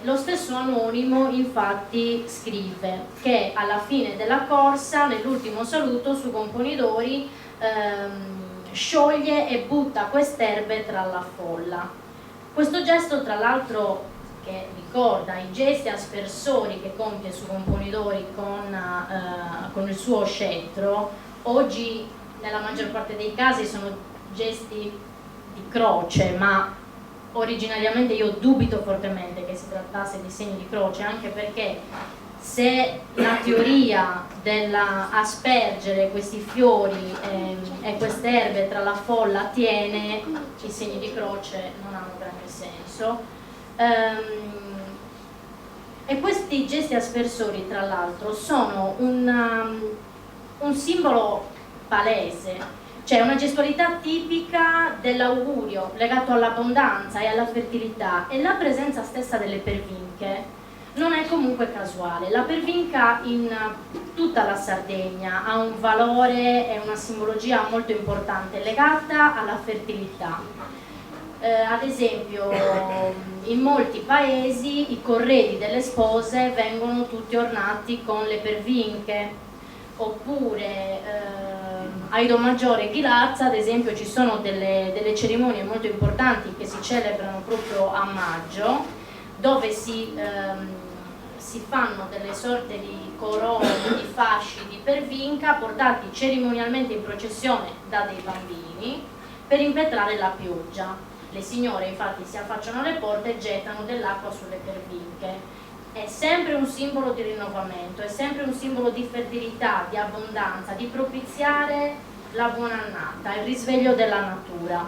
Lo stesso anonimo infatti scrive che alla fine della corsa, nell'ultimo saluto su Componidori, scioglie e butta quest'erbe tra la folla. Questo gesto tra l'altro, che ricorda i gesti aspersori che compie su Componidori con il suo scettro, oggi nella maggior parte dei casi sono gesti di croce, ma originariamente io dubito fortemente che si trattasse di segni di croce, anche perché se la teoria dell'aspergere questi fiori e queste erbe tra la folla tiene, i segni di croce non hanno grande senso. E questi gesti aspersori tra l'altro sono un simbolo palese, cioè una gestualità tipica dell'augurio legato all'abbondanza e alla fertilità, e la presenza stessa delle pervinche non è comunque casuale. La pervinca in tutta la Sardegna ha un valore e una simbologia molto importante legata alla fertilità. Ad esempio in molti paesi i corredi delle spose vengono tutti ornati con le pervinche, oppure a Ido Maggiore e Ghilarza ad esempio ci sono delle cerimonie molto importanti che si celebrano proprio a maggio, dove si fanno delle sorte di corone, di fasci di pervinca portati cerimonialmente in processione da dei bambini per impetrare la pioggia. Le signore infatti si affacciano alle porte e gettano dell'acqua sulle pervinche. È sempre un simbolo di rinnovamento, è sempre un simbolo di fertilità, di abbondanza, di propiziare la buona annata, il risveglio della natura.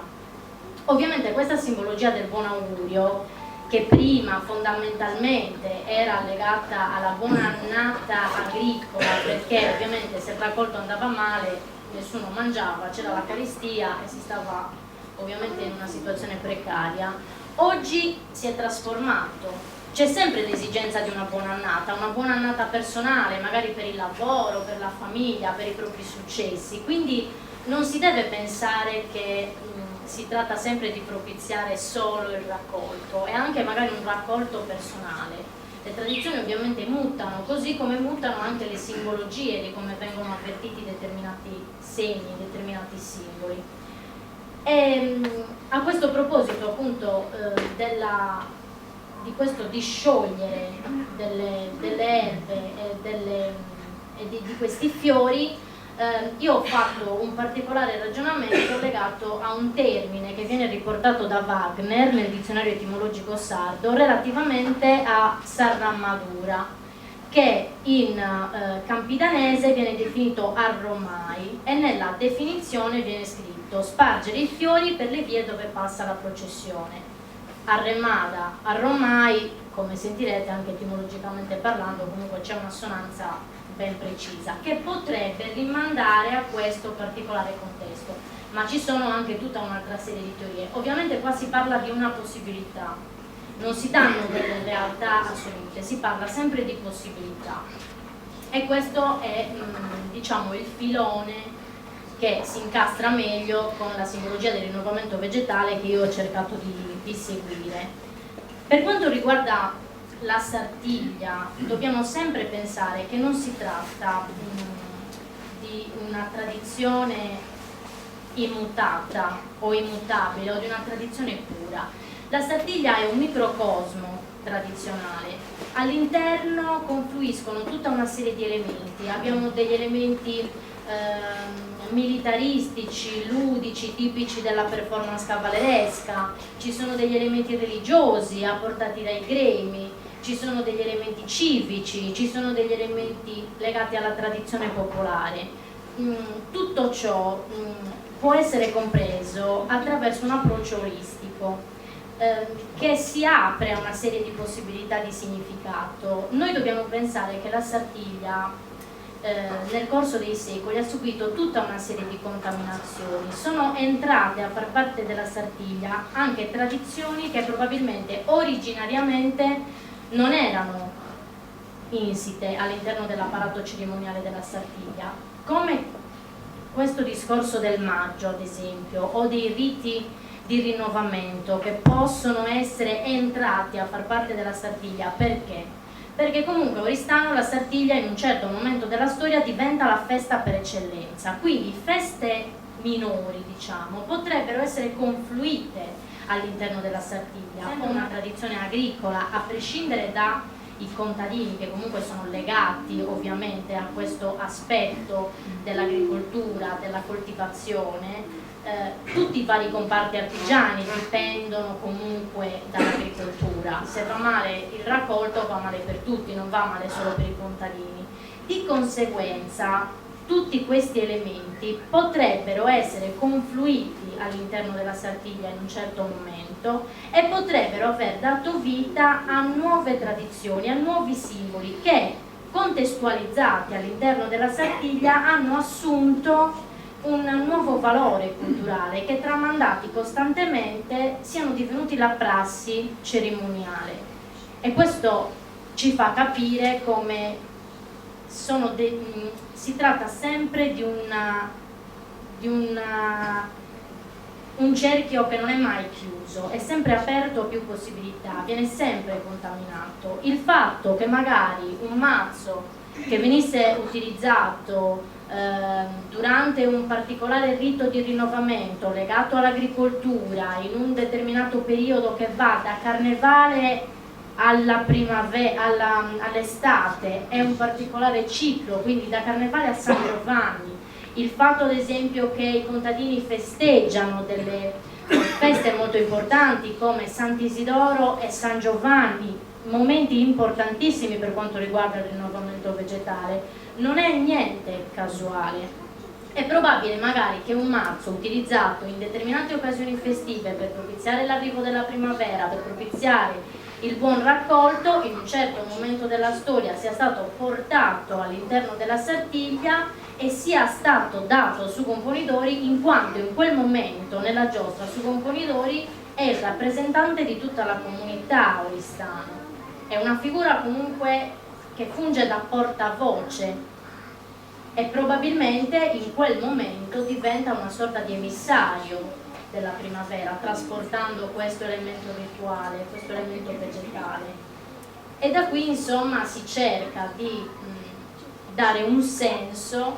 Ovviamente questa simbologia del buon augurio, che prima fondamentalmente era legata alla buona annata agricola, perché ovviamente se il raccolto andava male nessuno mangiava, c'era la carestia e si stava ovviamente in una situazione precaria, oggi si è trasformato. C'è sempre l'esigenza di una buona annata personale, magari per il lavoro, per la famiglia, per i propri successi, quindi non si deve pensare che si tratta sempre di propiziare solo il raccolto, è anche magari un raccolto personale. Le tradizioni ovviamente mutano, così come mutano anche le simbologie di come vengono avvertiti determinati segni, determinati simboli. E a questo proposito appunto di questo disciogliere delle erbe e di questi fiori, io ho fatto un particolare ragionamento legato a un termine che viene riportato da Wagner nel dizionario etimologico sardo relativamente a Sarrammadura, che in campidanese viene definito arromai e nella definizione viene scritto spargere i fiori per le vie dove passa la processione. Arremada, arromai, come sentirete anche etimologicamente parlando, comunque c'è un'assonanza ben precisa che potrebbe rimandare a questo particolare contesto, ma ci sono anche tutta un'altra serie di teorie. Ovviamente qua si parla di una possibilità, non si danno delle realtà assolute, si parla sempre di possibilità, e questo è diciamo il filone che si incastra meglio con la simbologia del rinnovamento vegetale che io ho cercato di seguire. Per quanto riguarda la Sardegna, dobbiamo sempre pensare che non si tratta di una tradizione immutata o immutabile o di una tradizione pura. La Sardegna è un microcosmo tradizionale, all'interno confluiscono tutta una serie di elementi, abbiamo degli elementi militaristici, ludici, tipici della performance cavalleresca, ci sono degli elementi religiosi apportati dai gremi, ci sono degli elementi civici, ci sono degli elementi legati alla tradizione popolare. Tutto ciò può essere compreso attraverso un approccio olistico che si apre a una serie di possibilità di significato. Noi dobbiamo pensare che la Sardegna nel corso dei secoli ha subito tutta una serie di contaminazioni, sono entrate a far parte della Sardegna anche tradizioni che probabilmente originariamente non erano insite all'interno dell'apparato cerimoniale della Sardegna, come questo discorso del maggio ad esempio, o dei riti di rinnovamento che possono essere entrati a far parte della Sardegna. Perché? Perché comunque Oristano, la Sardegna in un certo momento della storia diventa la festa per eccellenza, quindi feste minori diciamo potrebbero essere confluite all'interno della Sardegna, con una tradizione agricola, a prescindere dai contadini che comunque sono legati ovviamente a questo aspetto dell'agricoltura, della coltivazione. Tutti i vari comparti artigiani dipendono comunque dall'agricoltura, se va male il raccolto va male per tutti, non va male solo per i contadini. Di conseguenza tutti questi elementi potrebbero essere confluiti all'interno della Sardegna in un certo momento e potrebbero aver dato vita a nuove tradizioni, a nuovi simboli che contestualizzati all'interno della Sardegna hanno assunto un nuovo valore culturale che tramandati costantemente siano divenuti la prassi cerimoniale, e questo ci fa capire come si tratta sempre di un cerchio che non è mai chiuso, è sempre aperto a più possibilità, viene sempre contaminato. Il fatto che magari un mazzo che venisse utilizzato durante un particolare rito di rinnovamento legato all'agricoltura in un determinato periodo che va da carnevale alla primavera, all'estate, è un particolare ciclo, quindi da carnevale a San Giovanni. Il fatto ad esempio che i contadini festeggiano delle feste molto importanti come Sant'Isidoro e San Giovanni, momenti importantissimi per quanto riguarda il rinnovamento vegetale, non è niente casuale. È probabile magari che un mazzo utilizzato in determinate occasioni festive per propiziare l'arrivo della primavera, per propiziare il buon raccolto, in un certo momento della storia sia stato portato all'interno della sartiglia e sia stato dato su Componidori, in quanto in quel momento nella giostra su Componidori è il rappresentante di tutta la comunità oristana. È una figura comunque che funge da portavoce e probabilmente in quel momento diventa una sorta di emissario della primavera, trasportando questo elemento rituale, questo elemento vegetale. E da qui insomma si cerca di dare un senso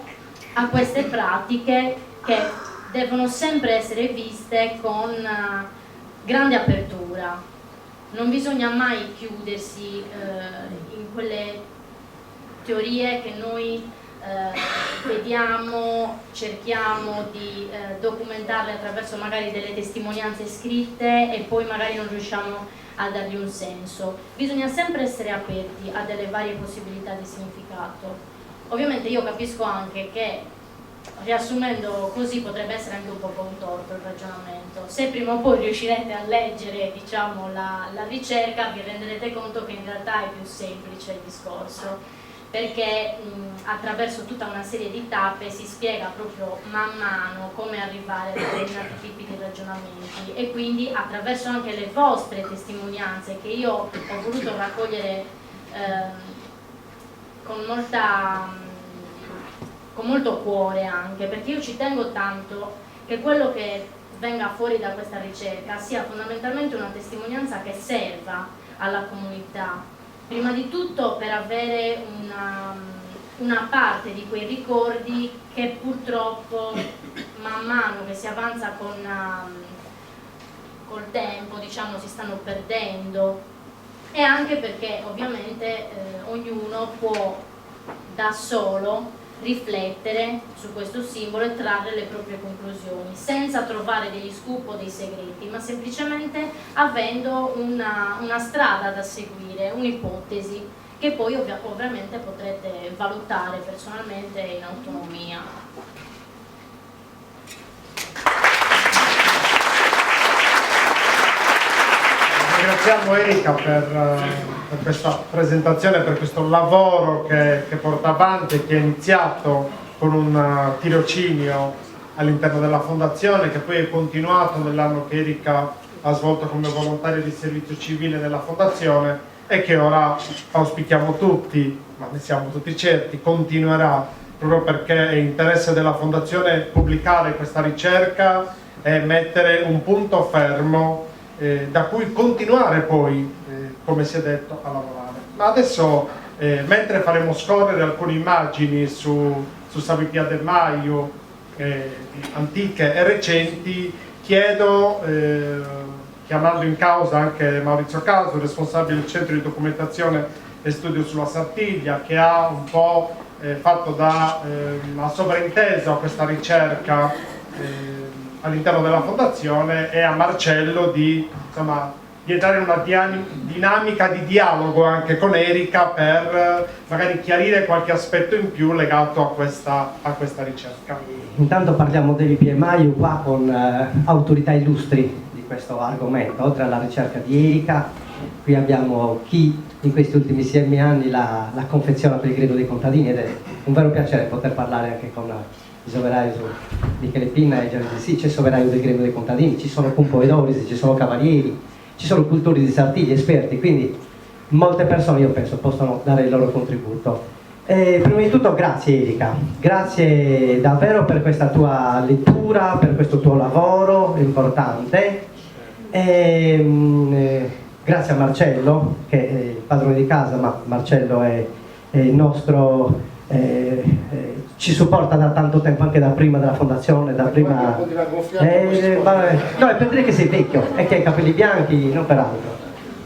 a queste pratiche che devono sempre essere viste con grande apertura. Non bisogna mai chiudersi in quelle teorie che noi vediamo, cerchiamo di documentarle attraverso magari delle testimonianze scritte e poi magari non riusciamo a dargli un senso. Bisogna sempre essere aperti a delle varie possibilità di significato. Ovviamente io capisco anche che, riassumendo così, potrebbe essere anche un po' contorto il ragionamento. Se prima o poi riuscirete a leggere, diciamo, la ricerca, vi renderete conto che in realtà è più semplice il discorso, perché attraverso tutta una serie di tappe si spiega proprio man mano come arrivare a determinati tipi di ragionamenti, e quindi attraverso anche le vostre testimonianze che io ho voluto raccogliere con molto cuore, anche perché io ci tengo tanto che quello che venga fuori da questa ricerca sia fondamentalmente una testimonianza che serva alla comunità, prima di tutto per avere una parte di quei ricordi che purtroppo man mano che si avanza col tempo, diciamo, si stanno perdendo, e anche perché ovviamente ognuno può da solo riflettere su questo simbolo e trarre le proprie conclusioni senza trovare degli scoop o dei segreti, ma semplicemente avendo una strada da seguire, un'ipotesi che poi ovviamente potrete valutare personalmente in autonomia. Ringraziamo Erika per questa presentazione, per questo lavoro che porta avanti, che è iniziato con un tirocinio all'interno della fondazione, che poi è continuato nell'anno che Erika ha svolto come volontaria di servizio civile nella fondazione, e che ora auspichiamo tutti, ma ne siamo tutti certi, continuerà, proprio perché è interesse della fondazione pubblicare questa ricerca e mettere un punto fermo da cui continuare poi, come si è detto, a lavorare. Ma adesso, mentre faremo scorrere alcune immagini su Savipia del Maio, antiche e recenti, chiedo, chiamando in causa anche Maurizio Caso, responsabile del Centro di Documentazione e Studio sulla Sartiglia, che ha un po' fatto da una sovraintesa a questa ricerca all'interno della fondazione, e a Marcello di entrare in una dinamica di dialogo anche con Erika per magari chiarire qualche aspetto in più legato a questa ricerca. Intanto parliamo di PMI qua con autorità illustri di questo argomento. Oltre alla ricerca di Erika, qui abbiamo chi in questi ultimissimi anni la confeziona per il grido dei contadini, ed è un vero piacere poter parlare anche con il soveraio Michele Pinna e Gianni Sì. C'è il soveraio del gremio dei contadini, ci sono compoedori, ci sono cavalieri, ci sono cultori di Sartiglia, esperti, quindi molte persone, io penso, possono dare il loro contributo. Prima di tutto grazie Erika, grazie davvero per questa tua lettura, per questo tuo lavoro importante. Grazie a Marcello, che è il padrone di casa, ma Marcello è il nostro, ci supporta da tanto tempo, anche da prima della fondazione, da prima... No, è per dire che sei vecchio e che hai i capelli bianchi, non per altro.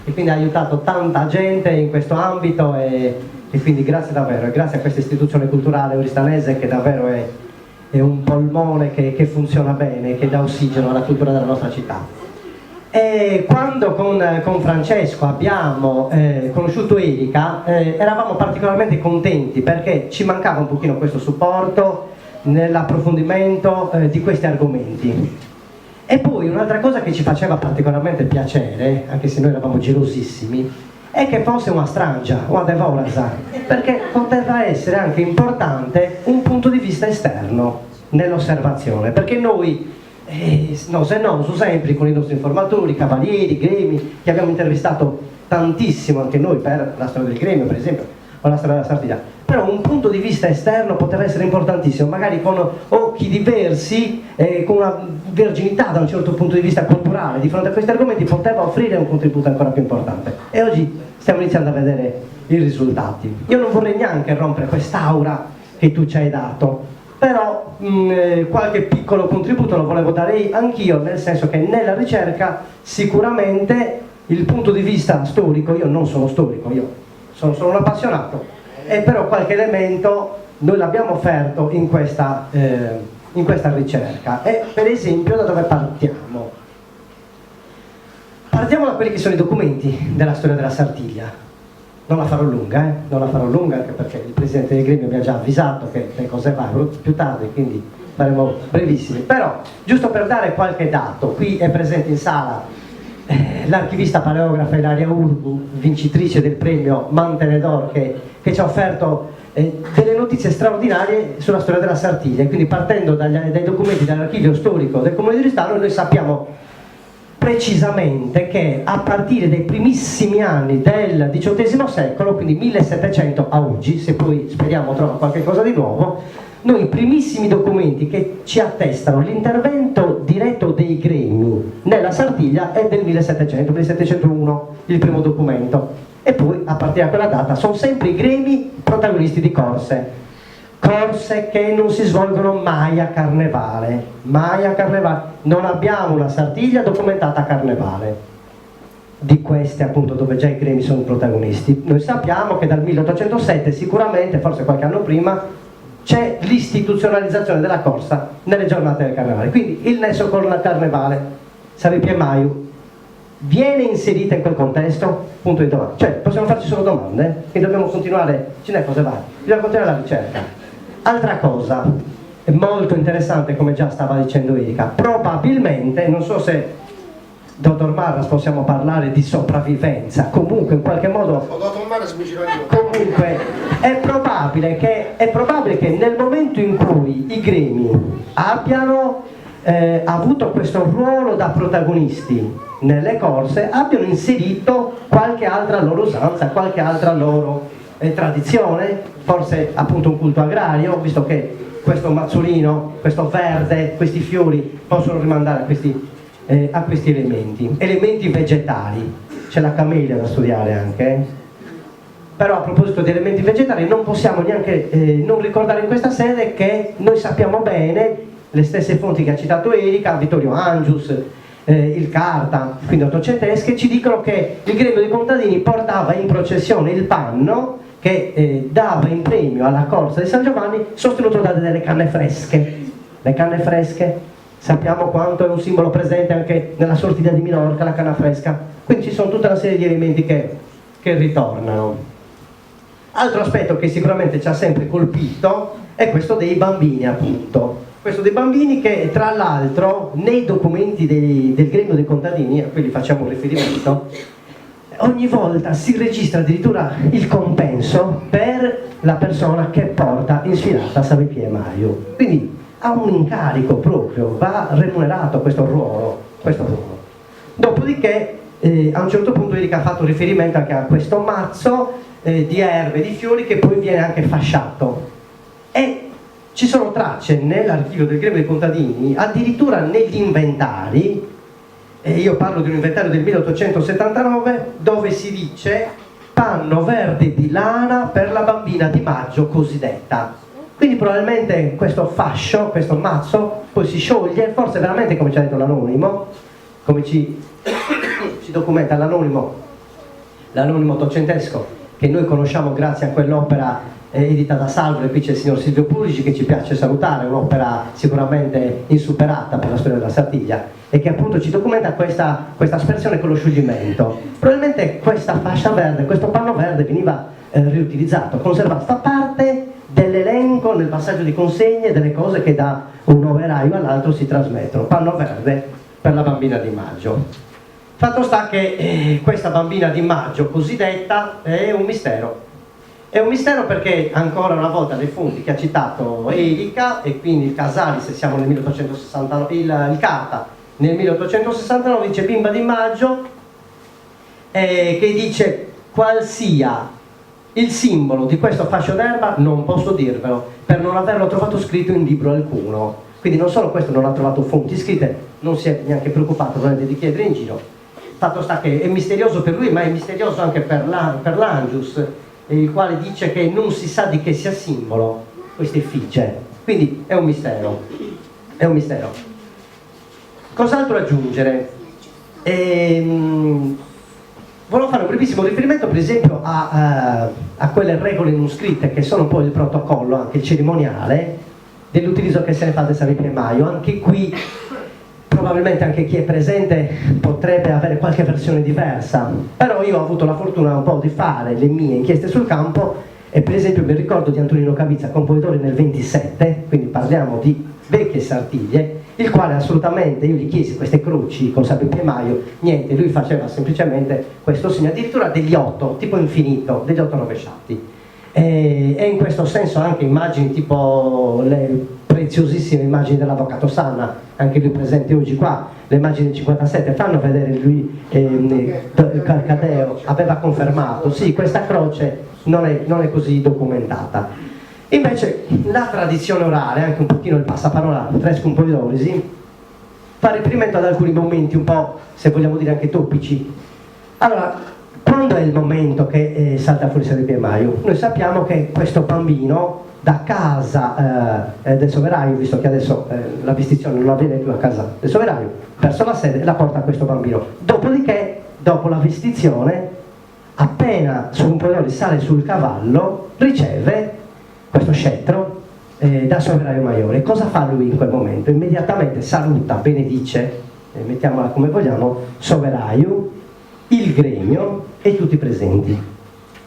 E quindi ha aiutato tanta gente in questo ambito e quindi grazie davvero, e grazie a questa istituzione culturale oristanese che davvero è un polmone che funziona bene, che dà ossigeno alla cultura della nostra città. E quando con Francesco abbiamo conosciuto Erika, eravamo particolarmente contenti perché ci mancava un pochino questo supporto nell'approfondimento di questi argomenti. E poi un'altra cosa che ci faceva particolarmente piacere, anche se noi eravamo gelosissimi, è che fosse una strangia, una devorasa, perché poteva essere anche importante un punto di vista esterno nell'osservazione, perché noi se no, su sempre con i nostri informatori, cavalieri, gremi, che abbiamo intervistato tantissimo anche noi per la storia del gremio, per esempio, o la storia della Sardegna, però un punto di vista esterno poteva essere importantissimo, magari con occhi diversi, con una verginità da un certo punto di vista culturale, di fronte a questi argomenti poteva offrire un contributo ancora più importante. E oggi stiamo iniziando a vedere i risultati. Io non vorrei neanche rompere quest'aura che tu ci hai dato, però qualche piccolo contributo lo volevo dare anch'io, nel senso che nella ricerca sicuramente il punto di vista storico, io non sono storico, io sono solo un appassionato, e però qualche elemento noi l'abbiamo offerto in questa ricerca. E per esempio da dove partiamo? Partiamo da quelli che sono i documenti della storia della Sardegna. Non la farò lunga, anche perché il presidente del gremio mi ha già avvisato che le cose vanno più tardi, quindi faremo brevissimi. Però, giusto per dare qualche dato, qui è presente in sala l'archivista paleografa Ilaria Urbu, vincitrice del premio Mantenedor, che ci ha offerto delle notizie straordinarie sulla storia della Sardegna. Quindi partendo dai documenti dell'archivio storico del Comune di Oristano, noi sappiamo precisamente che a partire dai primissimi anni del XVIII secolo, quindi 1700 a oggi, se poi speriamo trova qualche cosa di nuovo, noi i primissimi documenti che ci attestano l'intervento diretto dei gremi nella Sardegna è del 1700, 1701, il primo documento, e poi a partire da quella data sono sempre i gremi protagonisti di corse che non si svolgono mai a Carnevale, non abbiamo una Sardegna documentata a Carnevale, di queste appunto dove già i gremi sono protagonisti. Noi sappiamo che dal 1807 sicuramente, forse qualche anno prima, c'è l'istituzionalizzazione della corsa nelle giornate del Carnevale, quindi il nesso con il Carnevale, Savi Piemaiu, viene inserita in quel contesto? Punto di domanda. Cioè, possiamo farci solo domande? E dobbiamo continuare, ce n'è cosa va, dobbiamo continuare la ricerca. Altra cosa, è molto interessante, come già stava dicendo Erika, probabilmente, non so se dottor Marras possiamo parlare di sopravvivenza, comunque in qualche modo, comunque è probabile che nel momento in cui i gremi abbiano avuto questo ruolo da protagonisti nelle corse, abbiano inserito qualche altra loro usanza, qualche altra loro tradizione, forse appunto un culto agrario, visto che questo mazzolino, questo verde, questi fiori possono rimandare a questi elementi vegetali. C'è la camellia da studiare anche, però a proposito di elementi vegetali non possiamo neanche non ricordare in questa sede che noi sappiamo bene, le stesse fonti che ha citato Erika, Vittorio Angius, il Carta, quindi ottocentesche, ci dicono che il gremio dei contadini portava in processione il panno che dava in premio alla corsa di San Giovanni, sostenuto da delle canne fresche. Le canne fresche sappiamo quanto è un simbolo presente anche nella sortita di Minorca, la canna fresca, quindi ci sono tutta una serie di elementi che ritornano. Altro aspetto che sicuramente ci ha sempre colpito è questo dei bambini, appunto. Questo dei bambini che tra l'altro nei documenti del gremio dei contadini, a cui facciamo un riferimento, ogni volta si registra addirittura il compenso per la persona che porta in sfilata Savi Piemaiu. Quindi ha un incarico proprio, va remunerato questo ruolo. Dopodiché a un certo punto Erika ha fatto riferimento anche a questo mazzo di erbe, di fiori, che poi viene anche fasciato, e ci sono tracce nell'archivio del Gremio dei Contadini, addirittura negli inventari, io parlo di un inventario del 1879 dove si dice panno verde di lana per la bambina di maggio cosiddetta. Quindi probabilmente questo fascio, questo mazzo poi si scioglie, forse veramente, come ci ha detto l'anonimo, come ci documenta l'anonimo ottocentesco, che noi conosciamo grazie a quell'opera edita da Salvo, e qui c'è il signor Silvio Pulici, che ci piace salutare, un'opera sicuramente insuperata per la storia della Sardegna, e che appunto ci documenta questa aspersione con lo scioglimento. Probabilmente questa fascia verde, questo panno verde veniva riutilizzato, conservato, fa parte dell'elenco nel passaggio di consegne delle cose che da un operaio all'altro si trasmettono. Panno verde per la bambina di maggio. Fatto sta che questa bambina di maggio cosiddetta è un mistero. È un mistero perché ancora una volta le fonti che ha citato Erika, e quindi il Casali, se siamo nel 1869, il Carta nel 1869 dice bimba di maggio, che dice qual sia il simbolo di questo fascio d'erba non posso dirvelo, per non averlo trovato scritto in libro alcuno. Quindi non solo questo non ha trovato fonti scritte, non si è neanche preoccupato probabilmente di chiedere in giro. Fatto sta che è misterioso per lui, ma è misterioso anche per l'Angius, il quale dice che non si sa di che sia simbolo questa effigie. Quindi è un mistero. È un mistero. Cos'altro aggiungere? Volevo fare un brevissimo riferimento per esempio a quelle regole non scritte che sono poi il protocollo, anche il cerimoniale, dell'utilizzo che se ne fa del San Maio. Anche qui probabilmente anche chi è presente potrebbe avere qualche versione diversa, però io ho avuto la fortuna un po' di fare le mie inchieste sul campo, e per esempio mi ricordo di Antonino Cavizza, compositore nel 27, quindi parliamo di vecchie sartiglie, il quale assolutamente, io gli chiesi queste croci con San Maio, niente, lui faceva semplicemente questo segno, addirittura degli 8, tipo infinito, degli 8 rovesciati, e in questo senso anche immagini tipo le preziosissime immagini dell'avvocato Sanna, anche lui presente oggi qua, le immagini del 57 fanno vedere lui, Calcadeo aveva confermato, sì, questa croce non è così documentata. Invece la tradizione orale, anche un pochino il passaparola tra Scumpoidorisi, fa riferimento ad alcuni momenti un po', se vogliamo dire, anche topici. Allora, quando è il momento che salta fuori San Maio? Noi sappiamo che questo bambino da casa del soveraio, visto che adesso la vestizione non avviene più a casa del soveraio, verso la sede la porta questo bambino. Dopodiché, dopo la vestizione, appena Scumpoidori sale sul cavallo, riceve questo scettro da soveraio maggiore. Cosa fa lui in quel momento? Immediatamente saluta, benedice, mettiamola come vogliamo, soveraio, il gremio e tutti i presenti.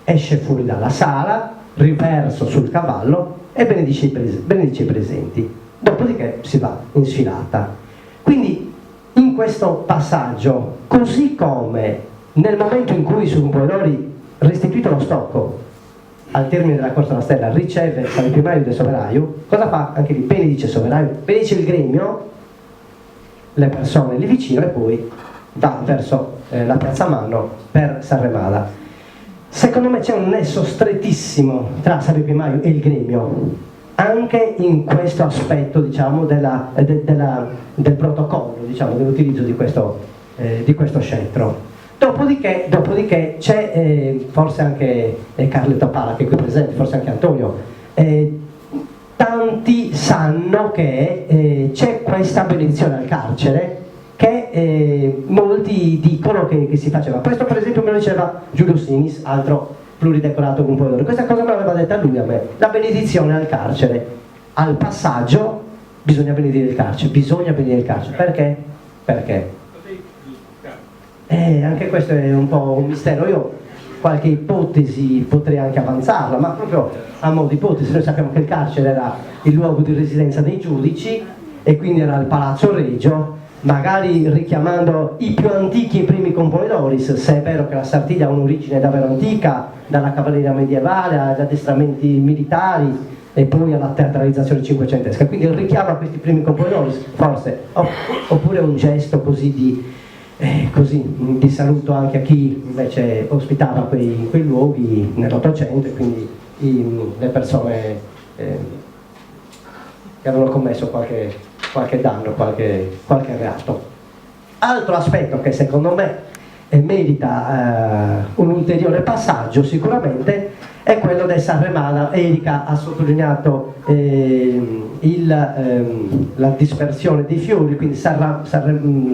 Esce fuori dalla sala, riverso sul cavallo e benedice i presenti. Dopodiché si va in sfilata. Quindi in questo passaggio, così come nel momento in cui Scumpoidori, restituito lo stocco al termine della corsa alla stella, riceve il primario del soveraio, cosa fa? Anche lì benedice il soveraio, benedice il gremio, le persone lì vicino, e poi va verso la piazza Manno per Sanremada. Secondo me c'è un nesso strettissimo tra San Maio e il gremio, anche in questo aspetto, diciamo, del protocollo, diciamo, dell'utilizzo di questo scettro. Dopodiché c'è forse anche Carletto Pala, che è qui presente, forse anche Antonio, tanti sanno che c'è questa benedizione al carcere che molti dicono che si faceva. Questo per esempio me lo diceva Giulio Sinis, altro pluridecorato compositore. Questa cosa me l'aveva detta lui a me, la benedizione al carcere. Al passaggio bisogna benedire il carcere, Perché? Perché? Anche questo è un po' un mistero. Io qualche ipotesi potrei anche avanzarla, ma proprio a modo di ipotesi. Noi sappiamo che il carcere era il luogo di residenza dei giudici e quindi era il Palazzo Regio, magari richiamando i più antichi e primi compoidoris, se è vero che la Sartiglia ha un'origine davvero antica, dalla cavalleria medievale agli addestramenti militari e poi alla teatralizzazione cinquecentesca. Quindi il richiamo a questi primi compoidoris, forse, oppure un gesto così Così vi saluto anche a chi invece ospitava quei luoghi nell'Ottocento e quindi le persone che avevano commesso qualche danno, qualche reato. Altro aspetto che secondo me merita un ulteriore passaggio sicuramente è quello del Sanremada. Erika ha sottolineato la dispersione dei fiori, quindi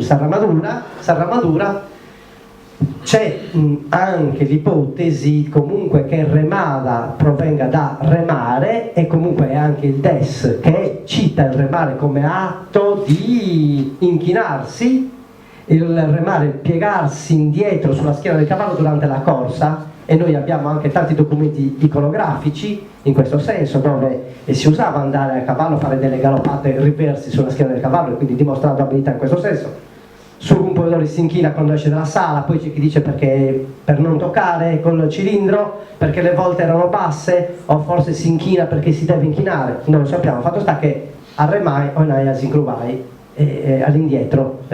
Sarramadura. C'è anche l'ipotesi comunque che il remada provenga da remare, e comunque è anche il Des che cita il remare come atto di inchinarsi, il remare piegarsi indietro sulla schiena del cavallo durante la corsa, e noi abbiamo anche tanti documenti iconografici in questo senso, dove si usava andare a cavallo, fare delle galoppate riversi sulla schiena del cavallo, e quindi dimostrando abilità in questo senso. Sul Rumpovedore si inchina quando esce dalla sala, poi c'è chi dice perché per non toccare col cilindro, perché le volte erano basse, o forse si inchina perché si deve inchinare, non lo sappiamo. Fatto sta che arremai onai asincruvai all'indietro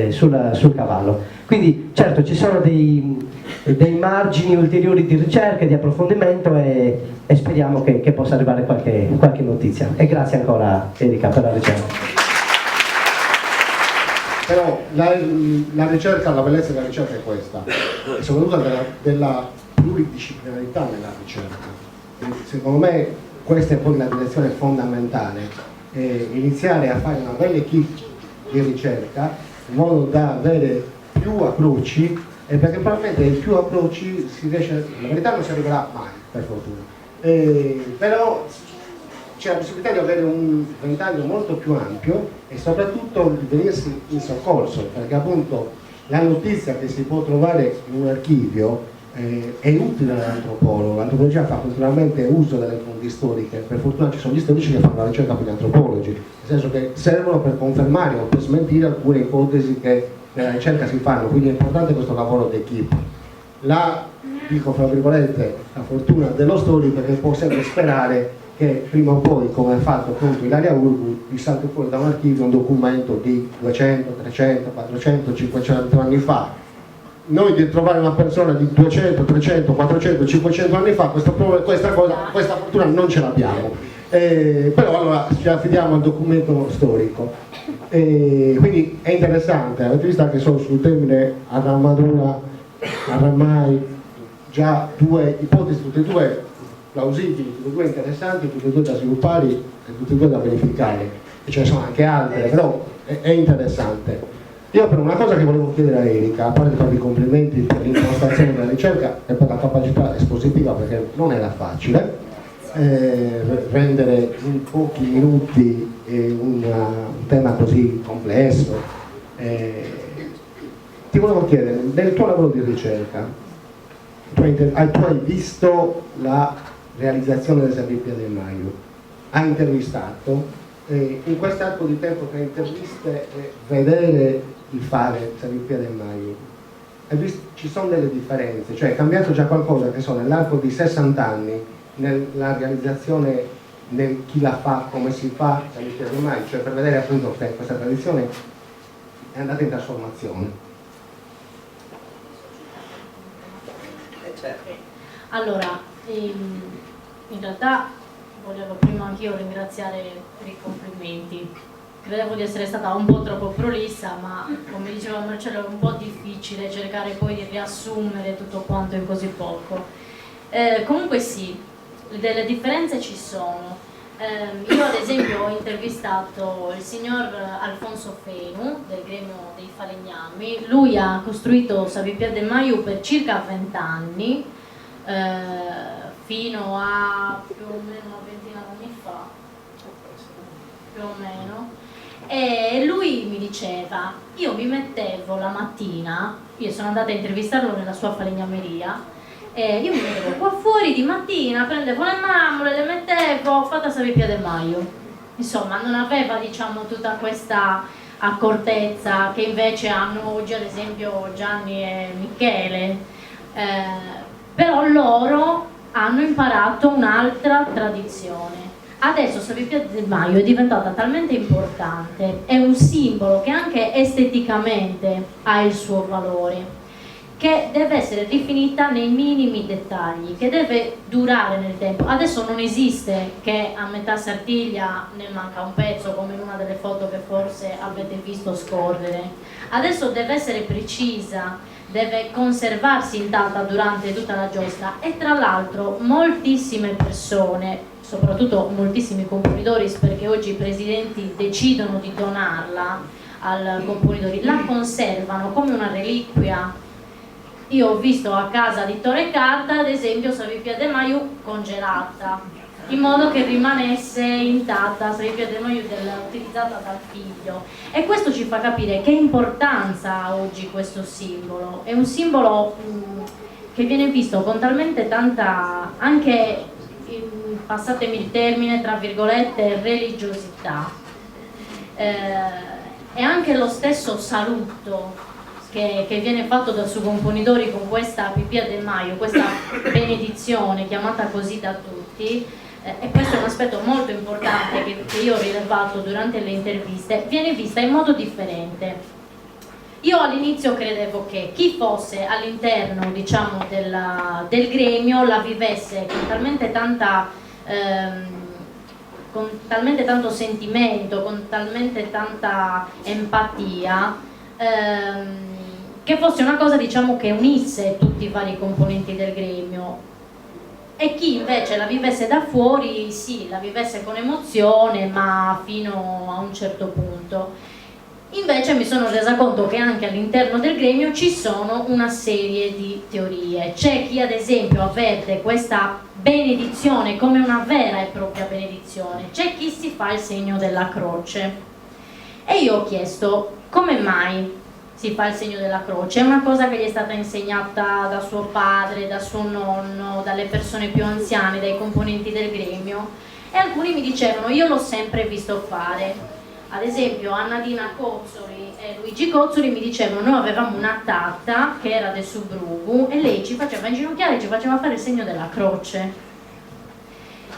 sul cavallo. Quindi certo ci sono dei margini ulteriori di ricerca e di approfondimento, e speriamo che possa arrivare qualche notizia. E grazie ancora Erika per la ricerca. Però la ricerca, la bellezza della ricerca è questa, e soprattutto della pluridisciplinarità nella ricerca. Secondo me questa è poi la direzione fondamentale, iniziare a fare una bella equipe di ricerca in modo da avere più approcci, e perché probabilmente più approcci si riesce, la verità non si arriverà mai, per fortuna, però c'è la possibilità di avere un ventaglio molto più ampio e soprattutto di venirsi in soccorso, perché appunto la notizia che si può trovare in un archivio è utile all'antropologo. L'antropologia fa continuamente uso delle fonti storiche, per fortuna ci sono gli storici che fanno la ricerca per gli antropologi, nel senso che servono per confermare o per smentire alcune ipotesi che nella ricerca si fanno, quindi è importante questo lavoro d'equipe. Dico fra virgolette, la fortuna dello storico, che può sempre sperare che prima o poi, come ha fatto appunto Ilaria Urgu, vi salti fuori da un archivio un documento di 200, 300, 400, 500 anni fa. Noi di trovare una persona di 200, 300, 400, 500 anni fa, questa fortuna non ce l'abbiamo. Però allora ci affidiamo al documento storico. Quindi è interessante, avete visto anche solo sul termine Arramadura, Arramai, già due ipotesi, tutte e due plausibili, tutte e due interessanti, tutte e due da sviluppare e tutte e due da verificare, e ce ne sono anche altre, però è interessante. Io per una cosa che volevo chiedere a Erika, a parte di farvi i complimenti per l'impostazione della ricerca e per la capacità espositiva, perché non era facile rendere in pochi minuti un tema così complesso. Ti volevo chiedere, nel tuo lavoro di ricerca, tu hai visto la realizzazione del Sabipia del Maio, hai intervistato, in quest'arco di tempo tra interviste e vedere il fare Sabipia del Maio, ci sono delle differenze, cioè è cambiato già qualcosa, che so, nell'arco di 60 anni nella realizzazione, nel chi la fa, come si fa Sabipia del Maio, cioè per vedere appunto che questa tradizione è andata in trasformazione. Allora, in realtà volevo prima anch'io ringraziare per i complimenti. Credevo di essere stata un po' troppo prolissa, ma come diceva Marcello è un po' difficile cercare poi di riassumere tutto quanto in così poco. Comunque sì, delle differenze ci sono. Io ad esempio ho intervistato il signor Alfonso Fenu del gremio dei falegnami. Lui ha costruito Sabipia del Maio per circa 20 anni, fino a più o meno una ventina d'anni fa, più o meno, e lui mi diceva, io mi mettevo la mattina, io sono andata a intervistarlo nella sua falegnameria, e io mi mettevo qua fuori di mattina, prendevo le mammole, le mettevo, ho fatto Sabipia del Maio. Insomma, non aveva, diciamo, tutta questa accortezza che invece hanno oggi, ad esempio Gianni e Michele, però loro hanno imparato un'altra tradizione. Adesso Savio Pia De Maio è diventata talmente importante, è un simbolo che anche esteticamente ha il suo valore, che deve essere rifinita nei minimi dettagli, che deve durare nel tempo. Adesso non esiste che a metà Sartiglia ne manca un pezzo, come in una delle foto che forse avete visto scorrere. Adesso deve essere precisa, deve conservarsi intatta durante tutta la giostra, e tra l'altro moltissime persone, soprattutto moltissimi componitori, perché oggi i presidenti decidono di donarla al componitori, la conservano come una reliquia. Io ho visto a casa di Torre Carta, ad esempio, Savio Pia De Maio congelata, in modo che rimanesse intatta Savio Pia De Maio utilizzata dal figlio. E questo ci fa capire che importanza ha oggi questo simbolo. È un simbolo che viene visto con talmente tanta, anche, passatemi il termine, tra virgolette, religiosità. E anche lo stesso saluto che viene fatto dai suoi componitori con questa Pipia De Maio, questa benedizione chiamata così da tutti, e questo è un aspetto molto importante che io ho rilevato durante le interviste, viene vista in modo differente. Io all'inizio credevo che chi fosse all'interno, diciamo, del gremio la vivesse con talmente tanto sentimento, con talmente tanta empatia, che fosse una cosa, diciamo, che unisse tutti i vari componenti del gremio, e chi invece la vivesse da fuori, sì, la vivesse con emozione, ma fino a un certo punto. Invece mi sono resa conto che anche all'interno del gremio ci sono una serie di teorie. C'è chi ad esempio avverte questa benedizione come una vera e propria benedizione, c'è chi si fa il segno della croce, e io ho chiesto come mai si fa il segno della croce. È una cosa che gli è stata insegnata da suo padre, da suo nonno, dalle persone più anziane, dai componenti del gremio, e alcuni mi dicevano io l'ho sempre visto fare. Ad esempio Annadina Cozzoli e Luigi Cozzoli mi dicevano noi avevamo una tatta che era del Subrugu e lei ci faceva inginocchiare e ci faceva fare il segno della croce.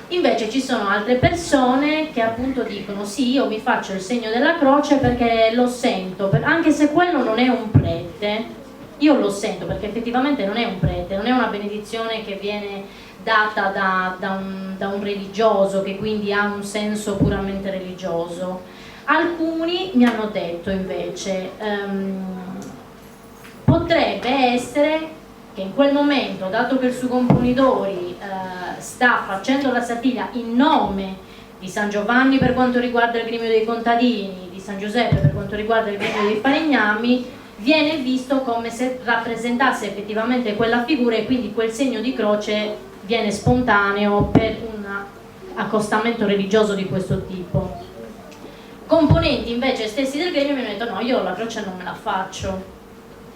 Invece ci sono altre persone che appunto dicono sì, io mi faccio il segno della croce perché lo sento, anche se quello non è un prete, io lo sento perché effettivamente non è un prete, non è una benedizione che viene data da un religioso, che quindi ha un senso puramente religioso. Alcuni mi hanno detto invece potrebbe essere che in quel momento, dato che il suo componitore sta facendo la Sartiglia in nome di San Giovanni per quanto riguarda il gremio dei contadini, di San Giuseppe per quanto riguarda il gremio dei falegnami, viene visto come se rappresentasse effettivamente quella figura, e quindi quel segno di croce viene spontaneo per un accostamento religioso di questo tipo. Componenti invece stessi del gremio mi hanno detto no, io la croce non me la faccio.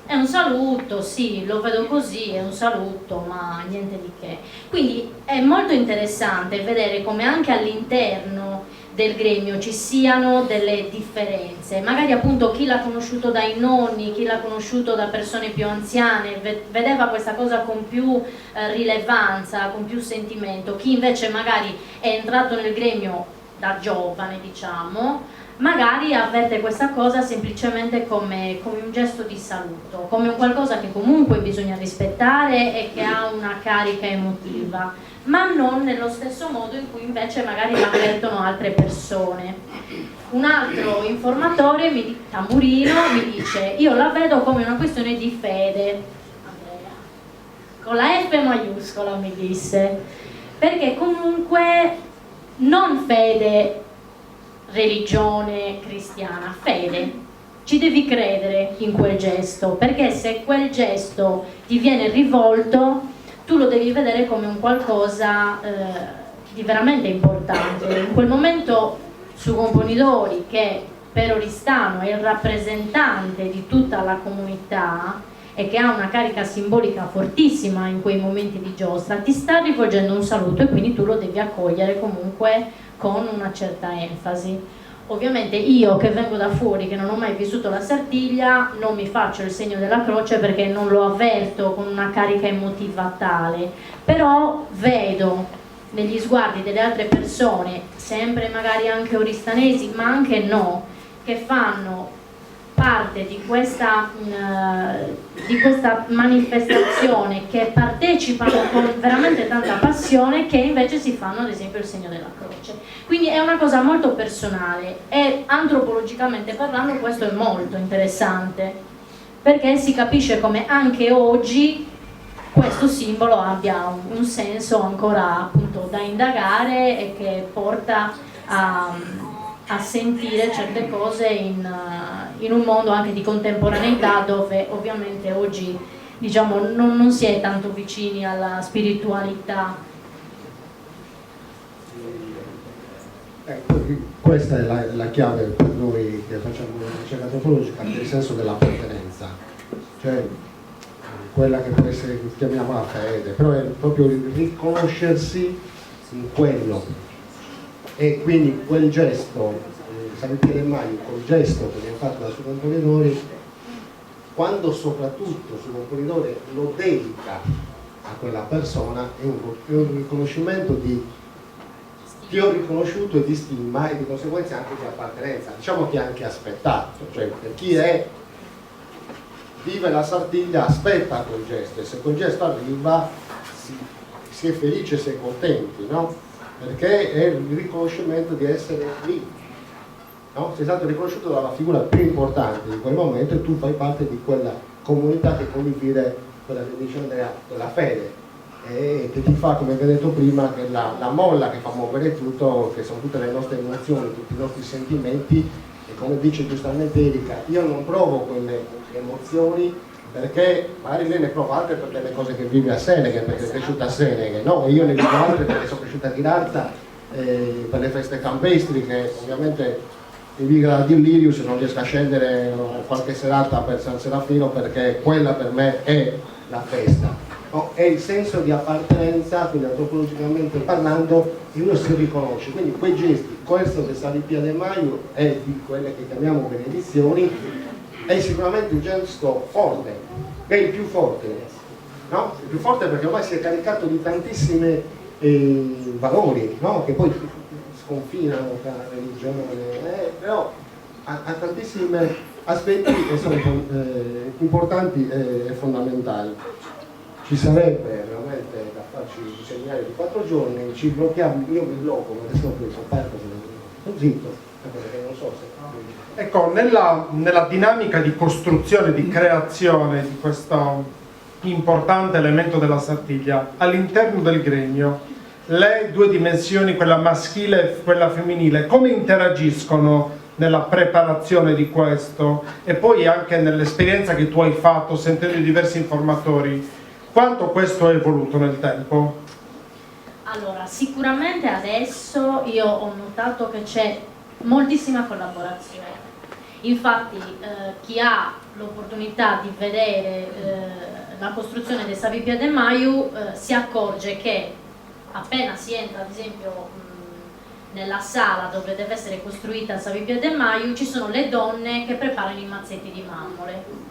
È un saluto, sì, lo vedo così, è un saluto, ma niente di che. Quindi è molto interessante vedere come anche all'interno del gremio ci siano delle differenze. Magari appunto chi l'ha conosciuto dai nonni, chi l'ha conosciuto da persone più anziane, vedeva questa cosa con più rilevanza, con più sentimento. Chi invece magari è entrato nel gremio da giovane, diciamo, magari avverte questa cosa semplicemente come un gesto di saluto, come un qualcosa che comunque bisogna rispettare e che ha una carica emotiva, ma non nello stesso modo in cui invece magari l'avvertono altre persone. Un altro informatore, Tamburino, mi dice io la vedo come una questione di fede, Andrea, con la F maiuscola mi disse, perché comunque non fede religione cristiana, fede, ci devi credere in quel gesto, perché se quel gesto ti viene rivolto tu lo devi vedere come un qualcosa di veramente importante. In quel momento su Componidori, che per Oristano è il rappresentante di tutta la comunità e che ha una carica simbolica fortissima in quei momenti di giostra, ti sta rivolgendo un saluto e quindi tu lo devi accogliere comunque con una certa enfasi. Ovviamente io che vengo da fuori, che non ho mai vissuto la Sartiglia, non mi faccio il segno della croce perché non lo avverto con una carica emotiva tale, però vedo negli sguardi delle altre persone, sempre magari anche oristanesi, ma anche no, che fanno parte di questa manifestazione, che partecipano con veramente tanta passione, che invece si fanno ad esempio il segno della croce. Quindi è una cosa molto personale e antropologicamente parlando questo è molto interessante, perché si capisce come anche oggi questo simbolo abbia un senso ancora appunto da indagare e che porta a sentire certe cose in un mondo anche di contemporaneità, dove ovviamente oggi diciamo non si è tanto vicini alla spiritualità. Questa è la chiave per noi che facciamo la ricerca antropologica, nel senso dell'appartenenza, cioè quella che può essere, che chiamiamo la fede, però è proprio il riconoscersi in quello. E quindi quel gesto, San Pietro del Maio, quel gesto che viene fatto da suo componitore, quando soprattutto suo componitore lo dedica a quella persona, è un riconoscimento di ti ho riconosciuto e di stima e di conseguenza anche di appartenenza, diciamo che anche aspettato, cioè per chi vive la Sardegna aspetta quel gesto, e se quel gesto arriva si è felice, si è contenti, no? Perché è il riconoscimento di essere lì, no? Sei stato riconosciuto dalla figura più importante di quel momento e tu fai parte di quella comunità che condivide quella religione della fede e che ti fa, come vi ho detto prima, che la molla che fa muovere tutto, che sono tutte le nostre emozioni, tutti i nostri sentimenti. E come dice giustamente Erika, io non provo quelle emozioni perché magari lei ne prova altre per delle cose che vive a Seneghe, perché è cresciuta a Seneghe, no? E io ne vivo altre perché sono cresciuta a Ghirarta, per le feste campestri, che ovviamente in Viga di Lirius non riesco a scendere qualche serata per San Serafino perché quella per me è la festa, no? È il senso di appartenenza, quindi antropologicamente parlando, e uno si riconosce, quindi quei gesti, questo che San Pietro del Maio è di quelle che chiamiamo benedizioni, è sicuramente un gesto forte, è il più forte, no? Il più forte perché ormai si è caricato di tantissimi valori, no? Che poi sconfinano tra religione, però ha tantissimi aspetti che sono importanti e fondamentali. Ci sarebbe veramente da farci un seminario di 4 giorni, ci blocchiamo, io mi blocco, ma adesso sono zitto, perché non so se... Ecco, nella dinamica di costruzione, di creazione di questo importante elemento della Sartiglia, all'interno del gremio, le due dimensioni, quella maschile e quella femminile, come interagiscono nella preparazione di questo e poi anche nell'esperienza che tu hai fatto sentendo i diversi informatori, quanto questo è evoluto nel tempo? Allora, sicuramente adesso io ho notato che c'è moltissima collaborazione. Infatti chi ha l'opportunità di vedere la costruzione del San Pietro del Maio si accorge che appena si entra ad esempio nella sala dove deve essere costruita il San Pietro del Maio ci sono le donne che preparano i mazzetti di mammole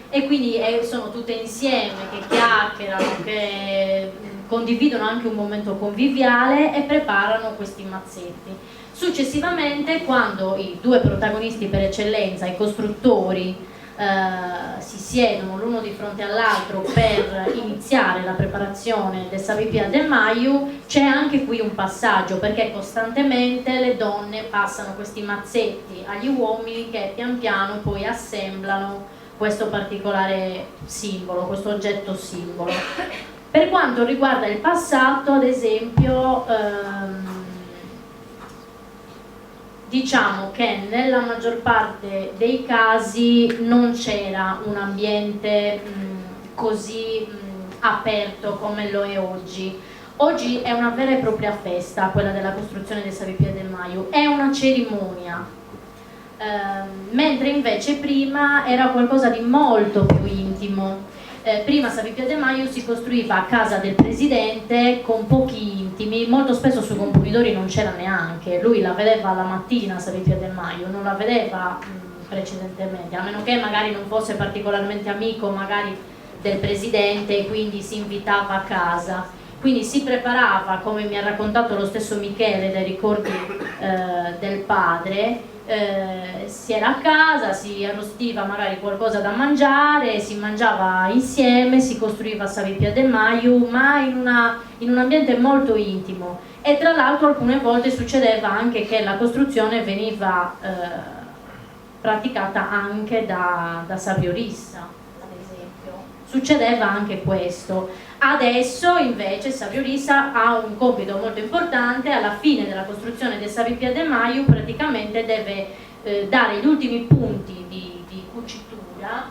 e quindi sono tutte insieme che chiacchierano, che condividono anche un momento conviviale e preparano questi mazzetti. Successivamente, quando i due protagonisti per eccellenza, i costruttori, si siedono l'uno di fronte all'altro per iniziare la preparazione del San Pietro del Maio, c'è anche qui un passaggio, perché costantemente le donne passano questi mazzetti agli uomini che pian piano poi assemblano questo particolare simbolo, questo oggetto simbolo. Per quanto riguarda il passato, ad esempio, diciamo che nella maggior parte dei casi non c'era un ambiente così aperto come lo è oggi. Oggi è una vera e propria festa quella della costruzione del San Pietro del Maio, è una cerimonia, mentre invece prima era qualcosa di molto più intimo. Prima San Pietro del Maio si costruiva a casa del presidente con pochi intimi, molto spesso sui componitore non c'era neanche, lui la vedeva la mattina San Pietro del Maio, non la vedeva precedentemente, a meno che magari non fosse particolarmente amico magari del presidente e quindi si invitava a casa. quindi si preparava, come mi ha raccontato lo stesso Michele dai ricordi del padre, si era a casa, si arrostiva magari qualcosa da mangiare, si mangiava insieme, si costruiva Savipia de Maio, ma in un ambiente molto intimo, e tra l'altro alcune volte succedeva anche che la costruzione veniva praticata anche da Savio Rissa, ad esempio. Succedeva anche questo. Adesso invece Savio Rissa ha un compito molto importante: alla fine della costruzione del Savipia de Maio praticamente deve dare gli ultimi punti di cucitura,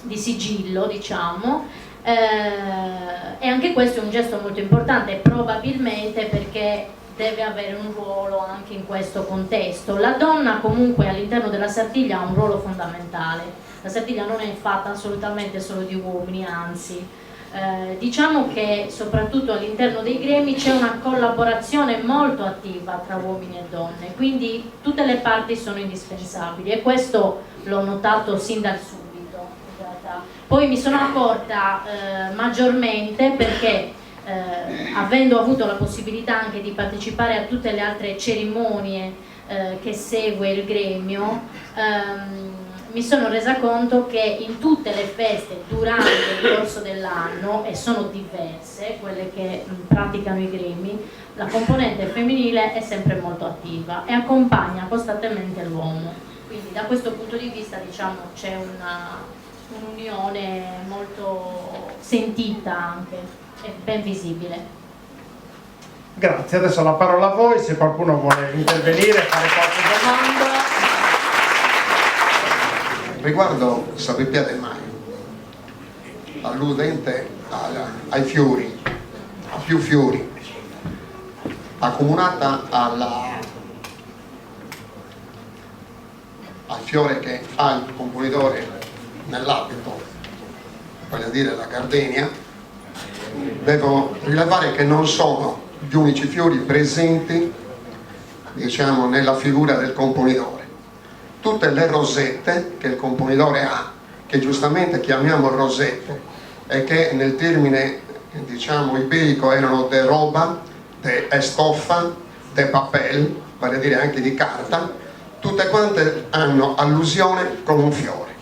di sigillo, diciamo, e anche questo è un gesto molto importante, probabilmente perché deve avere un ruolo anche in questo contesto. La donna comunque all'interno della Sartiglia ha un ruolo fondamentale. La Sartiglia non è fatta assolutamente solo di uomini, anzi diciamo che soprattutto all'interno dei gremi c'è una collaborazione molto attiva tra uomini e donne, quindi tutte le parti sono indispensabili, e questo l'ho notato sin dal subito in realtà. Poi mi sono accorta maggiormente perché avendo avuto la possibilità anche di partecipare a tutte le altre cerimonie che segue il gremio, mi sono resa conto che in tutte le feste durante il corso dell'anno, e sono diverse quelle che praticano i gremi, la componente femminile è sempre molto attiva e accompagna costantemente l'uomo. Quindi da questo punto di vista, diciamo, c'è un'unione molto sentita anche e ben visibile. Grazie, adesso la parola a voi, se qualcuno vuole intervenire, fare qualche domanda. Riguardo Savipia de Maio, alludente ai fiori, a più fiori, accomunata al fiore che ha il componitore nell'abito, voglio dire la gardenia, devo rilevare che non sono gli unici fiori presenti, diciamo, nella figura del componitore. Tutte le rosette che il componitore ha, che giustamente chiamiamo rosette, e che nel termine, diciamo, iberico erano de roba, de estoffa, de papel, vale a dire anche di carta, tutte quante hanno allusione con un fiore,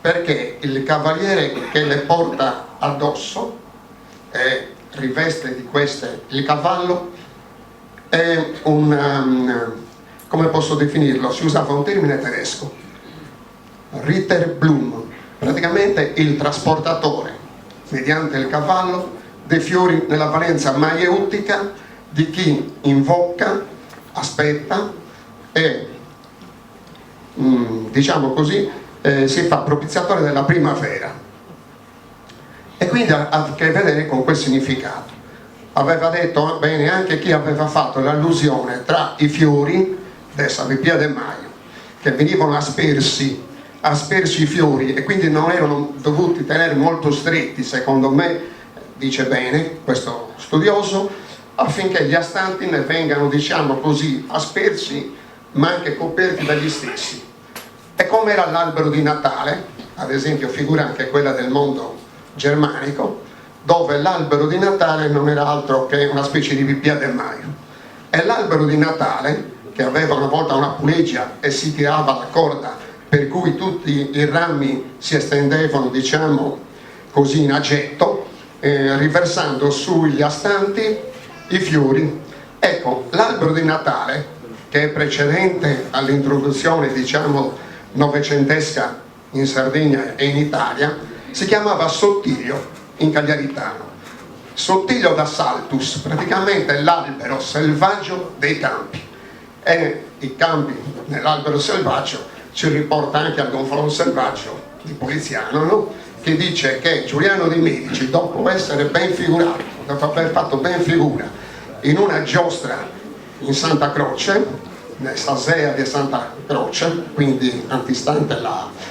perché il cavaliere che le porta addosso e riveste di queste il cavallo è come posso definirlo? Si usava un termine tedesco, Ritterblum, praticamente il trasportatore mediante il cavallo dei fiori nella valenza maieutica di chi invoca, aspetta e diciamo così si fa propiziatore della primavera, e quindi ha a che vedere con quel significato. Aveva detto bene anche chi aveva fatto l'allusione tra i fiori del Savipia de Maio, che venivano aspersi i fiori e quindi non erano dovuti tenere molto stretti, secondo me, dice bene questo studioso, affinché gli astanti ne vengano, diciamo così, aspersi ma anche coperti dagli stessi. E come era l'albero di Natale, ad esempio, figura anche quella del mondo germanico, dove l'albero di Natale non era altro che una specie di Pipia de Maio. E l'albero di Natale, che aveva una volta una puleggia e si tirava la corda, per cui tutti i rami si estendevano, diciamo così, in aggetto, riversando sugli astanti i fiori. Ecco, l'albero di Natale, che è precedente all'introduzione, diciamo, novecentesca in Sardegna e in Italia, si chiamava sottiglio in cagliaritano. Sottiglio da saltus, praticamente l'albero selvaggio dei campi. E i campi nell'albero selvaggio ci riporta anche al gonfalone selvaggio di Poliziano, no? Che dice che Giuliano de' Medici, dopo essere ben figurato, dopo aver fatto ben figura in una giostra in Santa Croce, nel Sasea di Santa Croce, quindi antistante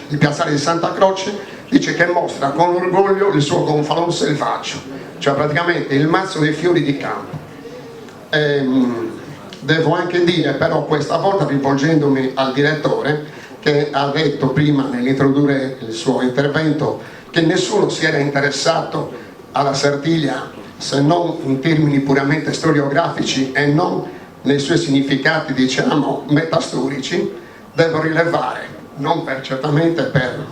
il piazzale di Santa Croce, dice che mostra con orgoglio il suo gonfalone selvaggio, cioè praticamente il mazzo dei fiori di campo. Devo anche dire però questa volta, rivolgendomi al direttore, che ha detto prima nell'introdurre il suo intervento che nessuno si era interessato alla Sartiglia se non in termini puramente storiografici e non nei suoi significati, diciamo, metastorici, devo rilevare, non certamente per,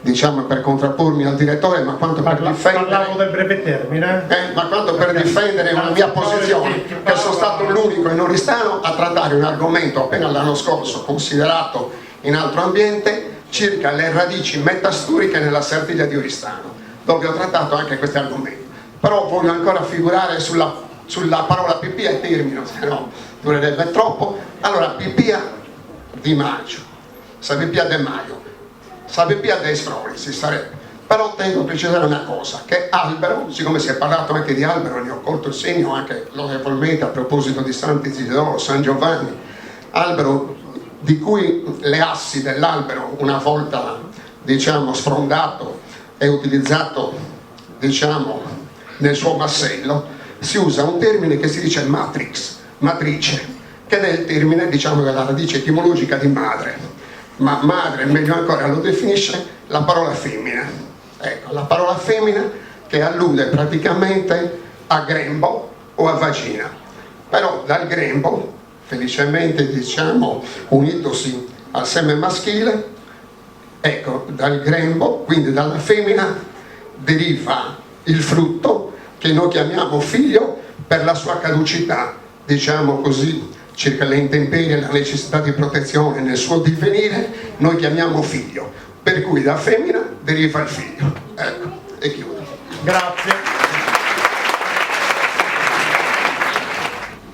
diciamo, per contrappormi al direttore, ma quanto per difendere, parlavo del breve termine, ma quanto per difendere una mia posizione, che sono stato l'unico in Oristano a trattare un argomento appena l'anno scorso considerato in altro ambiente, circa le radici metastoriche nella Serpiglia di Oristano, dove ho trattato anche questi argomenti. Però voglio ancora figurare sulla parola Pipia e termino, se no durerebbe troppo. Allora, Pipia di Maggio, Savipia de Maio, Savipia de Sfroli si sarebbe. Però tengo a precisare una cosa, che albero, siccome si è parlato anche di albero, ne ho colto il segno anche lodevolmente a proposito di Sant'Isidoro, San Giovanni, albero di cui le assi dell'albero, una volta, diciamo, sfrondato e utilizzato, diciamo, nel suo massello, si usa un termine che si dice matrix, matrice, che è il termine, diciamo, della radice etimologica di madre, ma madre meglio ancora lo definisce la parola femmina. Ecco, la parola femmina che allude praticamente a grembo o a vagina, però dal grembo, felicemente, diciamo, unitosi al seme maschile, ecco, dal grembo, quindi dalla femmina, deriva il frutto che noi chiamiamo figlio per la sua caducità, diciamo così, circa le intemperie e la necessità di protezione nel suo divenire, noi chiamiamo figlio, per cui da femmina deriva il figlio. Ecco, e chiudo. grazie.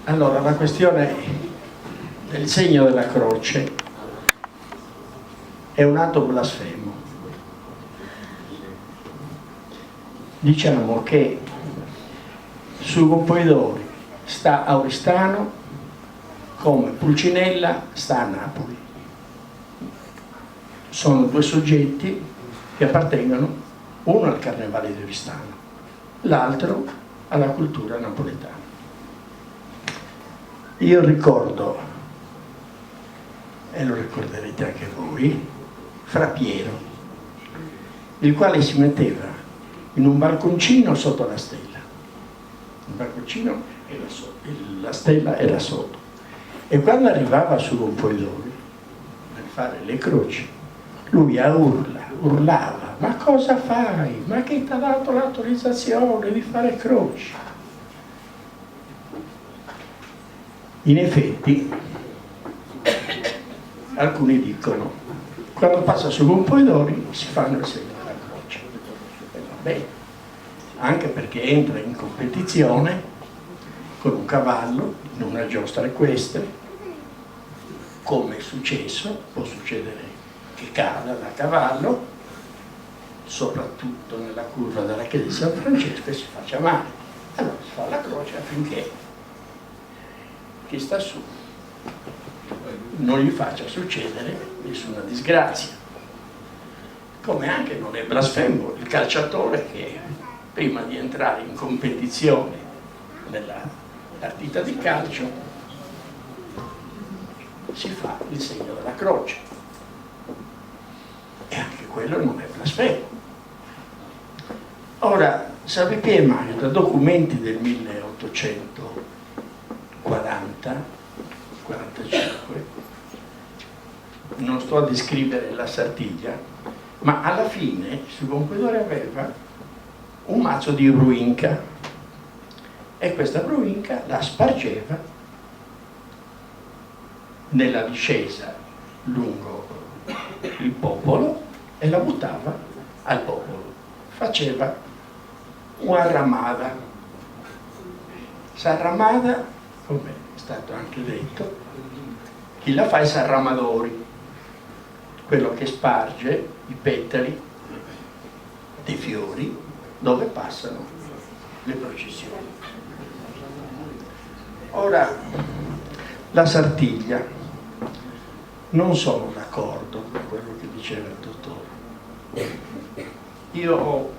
Allora, la questione del segno della croce è un atto blasfemo. Diciamo che su Campoidori sta a Oristano come Pulcinella sta a Napoli. Sono due soggetti che appartengono, uno al Carnevale di Oristano, l'altro alla cultura napoletana. Io ricordo, e lo ricorderete anche voi, Fra Piero, il quale si metteva in un balconcino sotto la stella. Il balconcino era sotto, la stella era sotto. E quando arrivava su Campoidori per fare le croci, lui urlava: ma cosa fai? Ma chi ti ha dato l'autorizzazione di fare croci? In effetti, alcuni dicono, quando passa su Campoidori si fanno il segno della croce. E va bene, anche perché entra in competizione con un cavallo in una giostra equestre, come è successo, può succedere che cada da cavallo, soprattutto nella curva della chiesa di San Francesco, e si faccia male. Allora si fa la croce affinché chi sta su non gli faccia succedere nessuna disgrazia. Come anche non è blasfemo il calciatore che prima di entrare in competizione nella partita di calcio si fa il segno della croce, e anche quello non è blasfemo. Ora, Savipia e Maio, da documenti del 1840-45, non sto a descrivere la Sartiglia, ma alla fine su Campoidori aveva un mazzo di bruinca, e questa bruinca la spargeva nella discesa lungo il popolo e la buttava al popolo. Faceva una ramada. S'arramada, come è stato anche detto, chi la fa è S'arramadori, quello che sparge i petali dei fiori dove passano le processioni. Ora, la Sartiglia, non sono d'accordo con quello che diceva il dottore. Io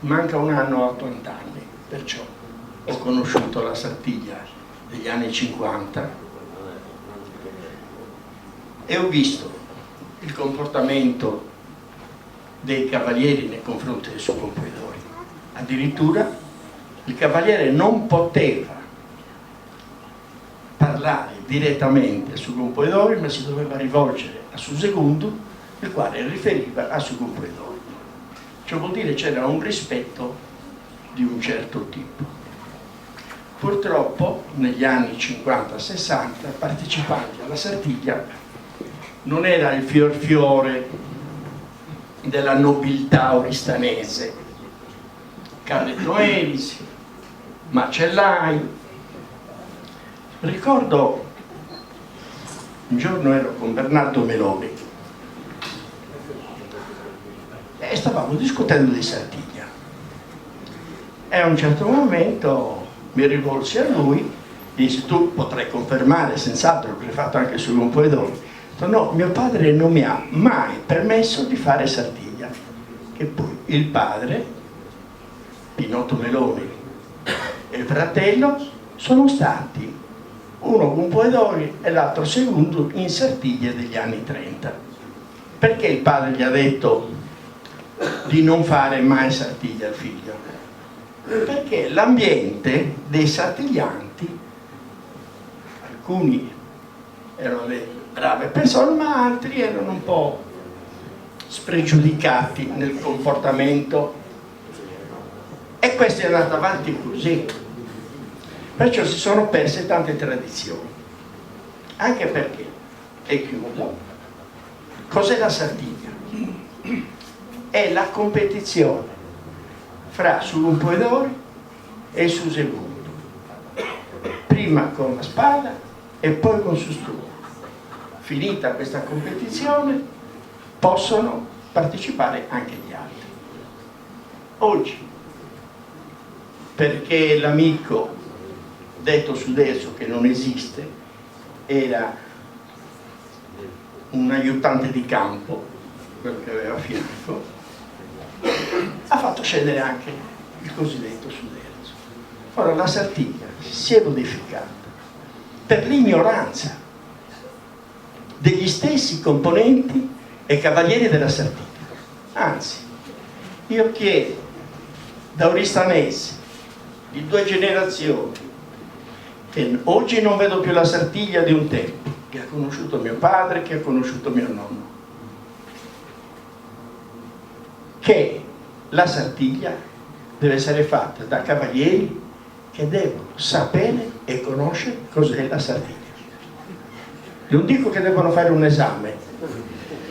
manca un anno a 80 anni, perciò ho conosciuto la Sartiglia degli anni 50 e ho visto il comportamento dei cavalieri nei confronti del suo Campoidori. Addirittura il cavaliere non poteva parlare direttamente su Campoidori, ma si doveva rivolgere a Susegundu, il quale riferiva a su Campoidori. Ciò vuol dire c'era un rispetto di un certo tipo. Purtroppo negli anni 50-60 partecipanti alla Sartiglia non era il fiore della nobiltà oristanese. Carletto Elisi, Macellai. Ricordo un giorno ero con Bernardo Meloni e stavamo discutendo di Sartiglia e a un certo momento mi rivolsi a lui, disse: tu potrai confermare senz'altro perché l'hai fatto anche su Campoidori. No, mio padre non mi ha mai permesso di fare Sartiglia. E poi il padre, Pinotto Meloni, e il fratello sono stati uno Campoidori e l'altro Segundo in Sartiglia degli anni 30. Perché il padre gli ha detto di non fare mai Sartiglia al figlio? Perché l'ambiente dei sartiglianti, alcuni erano delle brave persone, ma altri erano un po' spregiudicati nel comportamento, e questo è andato avanti così. Perciò si sono perse tante tradizioni, anche perché, e chiudo, cos'è la Sartiglia? È la competizione fra su Campoidori e su Segundo, prima con la spada e poi con su stuolo. Finita questa competizione possono partecipare anche gli altri. Oggi, perché l'amico detto sudeso, che non esiste, era un aiutante di campo, quello che aveva a fianco, ha fatto scendere anche il cosiddetto sudeso. Ora la Sartiglia si è modificata per l'ignoranza degli stessi componenti e cavalieri della Sartiglia. Anzi, io chiedo da oristanese di 2 generazioni, che oggi non vedo più la Sartiglia di un tempo, che ha conosciuto mio padre, che ha conosciuto mio nonno, che la Sartiglia deve essere fatta da cavalieri che devono sapere e conoscere cos'è la Sartiglia. Non dico che devono fare un esame,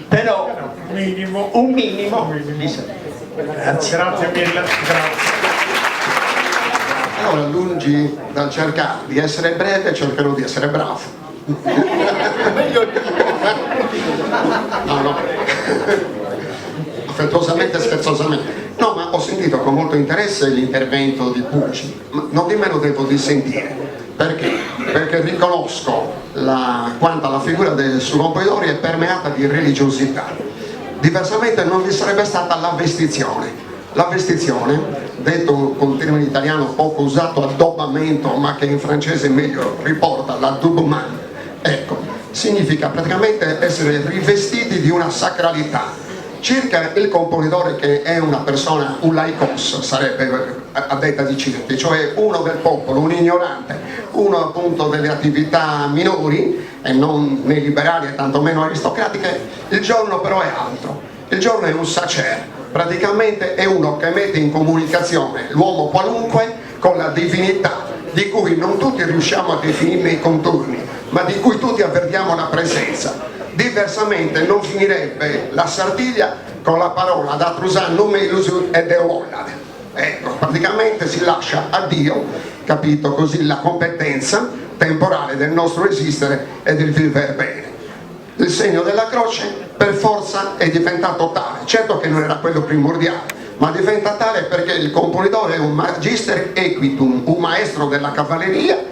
però un minimo di sapere. Grazie mille. Grazie. Allora, lungi dal cercare di essere breve, cercherò di essere bravo. No. Affettuosamente e scherzosamente. No, ma ho sentito con molto interesse l'intervento di Pucci, ma non di meno devo dissentire. Perché? Perché riconosco quanto la figura del suo Campoidori è permeata di religiosità. Diversamente non vi sarebbe stata la vestizione. La vestizione, detto con termine italiano poco usato, addobbamento, ma che in francese meglio riporta l'adoubement, ecco, significa praticamente essere rivestiti di una sacralità. Circa il Campoidori, che è una persona, un laikos sarebbe a detta di certi, cioè uno del popolo, un ignorante, uno appunto delle attività minori e non né liberali e tantomeno aristocratiche. Il giorno però è altro, il giorno è un sacer, praticamente è uno che mette in comunicazione l'uomo qualunque con la divinità, di cui non tutti riusciamo a definirne i contorni, ma di cui tutti avvertiamo la presenza. Diversamente non finirebbe la Sartiglia con la parola da Trusan numelus ed eollad. Ecco, praticamente si lascia a Dio, capito così, la competenza temporale del nostro esistere e del vivere bene. Il segno della croce per forza è diventato tale, certo che non era quello primordiale, ma diventa tale perché il Campoidori è un magister equitum, un maestro della cavalleria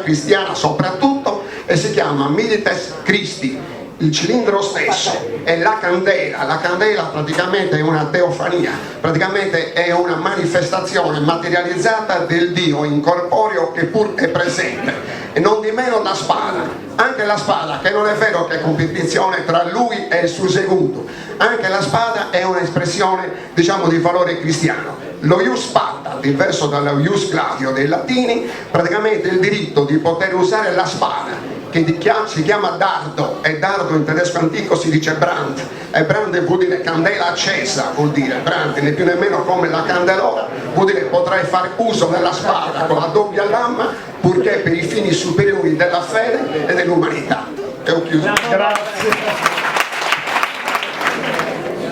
cristiana soprattutto, e si chiama Milites Christi, il cilindro stesso, è la candela praticamente è una teofania, praticamente è una manifestazione materializzata del Dio incorporeo che pur è presente, e non di meno la spada, anche la spada, che non è vero che è competizione tra lui e il suo Segundo, anche la spada è un'espressione, diciamo, di valore cristiano. Lo ius patta, diverso dallo ius gladio dei latini, praticamente il diritto di poter usare la spada, che si chiama dardo, e dardo in tedesco antico si dice brand, e brand vuol dire candela accesa, vuol dire brand, né più nemmeno come la candelora, vuol dire potrai fare uso della spada con la doppia lama, purché per i fini superiori della fede e dell'umanità. E ho chiuso. Grazie.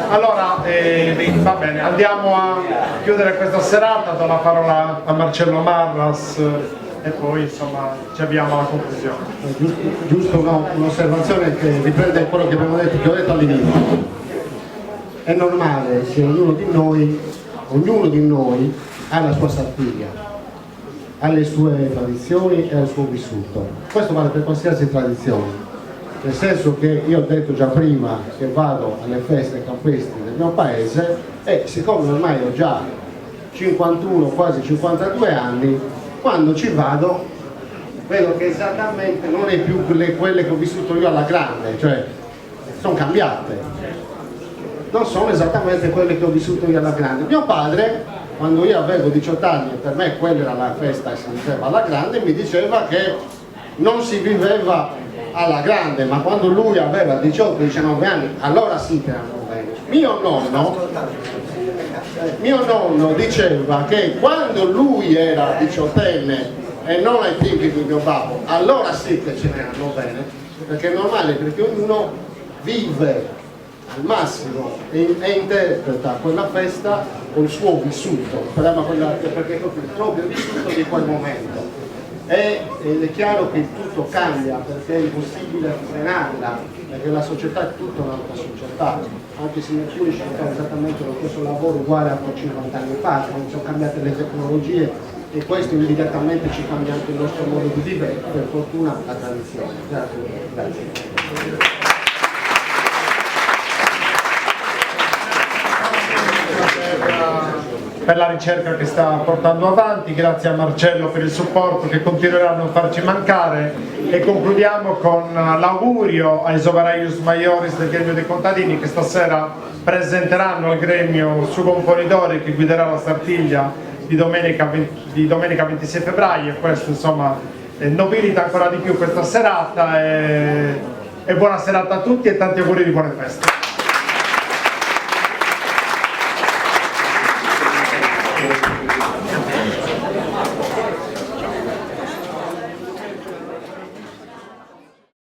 Allora, va bene, andiamo a chiudere questa serata, do la parola a Marcello Marras e poi insomma ci avviamo alla conclusione. Giusto un'osservazione che riprende quello che abbiamo detto, che ho detto all'inizio. È normale che ognuno di noi ha la sua Sartiglia, ha le sue tradizioni e ha il suo vissuto. Questo vale per qualsiasi tradizione. Nel senso che io ho detto già prima che vado alle feste campestri del mio paese e siccome ormai ho già 51, quasi 52 anni, quando ci vado vedo che esattamente non è più quelle che ho vissuto io alla grande, cioè sono cambiate, non sono esattamente quelle che ho vissuto io alla grande. Mio padre, quando io avevo 18 anni, e per me quella era la festa che si viveva alla grande, mi diceva che non si viveva alla grande, ma quando lui aveva 18-19 anni allora sì che erano bene. Mio nonno diceva che quando lui era diciottenne e non ai tempi di mio babbo, allora sì che ce n'erano bene, perché è normale, perché ognuno vive al massimo e interpreta quella festa con il suo vissuto, perché è proprio il vissuto di quel momento. Ed è chiaro che tutto cambia perché è impossibile frenarla, perché la società è tutta un'altra società, anche se alcuni ci fanno esattamente lo stesso lavoro uguale a 50 anni fa, quando sono cambiate le tecnologie e questo immediatamente ci cambia anche il nostro modo di vivere, per fortuna la tradizione. Grazie. Per la ricerca che sta portando avanti, grazie a Marcello per il supporto che continuerà a non farci mancare e concludiamo con l'augurio ai Sovaraius Maioris del gremio dei contadini che stasera presenteranno al gremio su Confonidori che guiderà la Sartiglia di domenica 26 febbraio e questo insomma nobilita ancora di più questa serata e buona serata a tutti e tanti auguri di buone feste.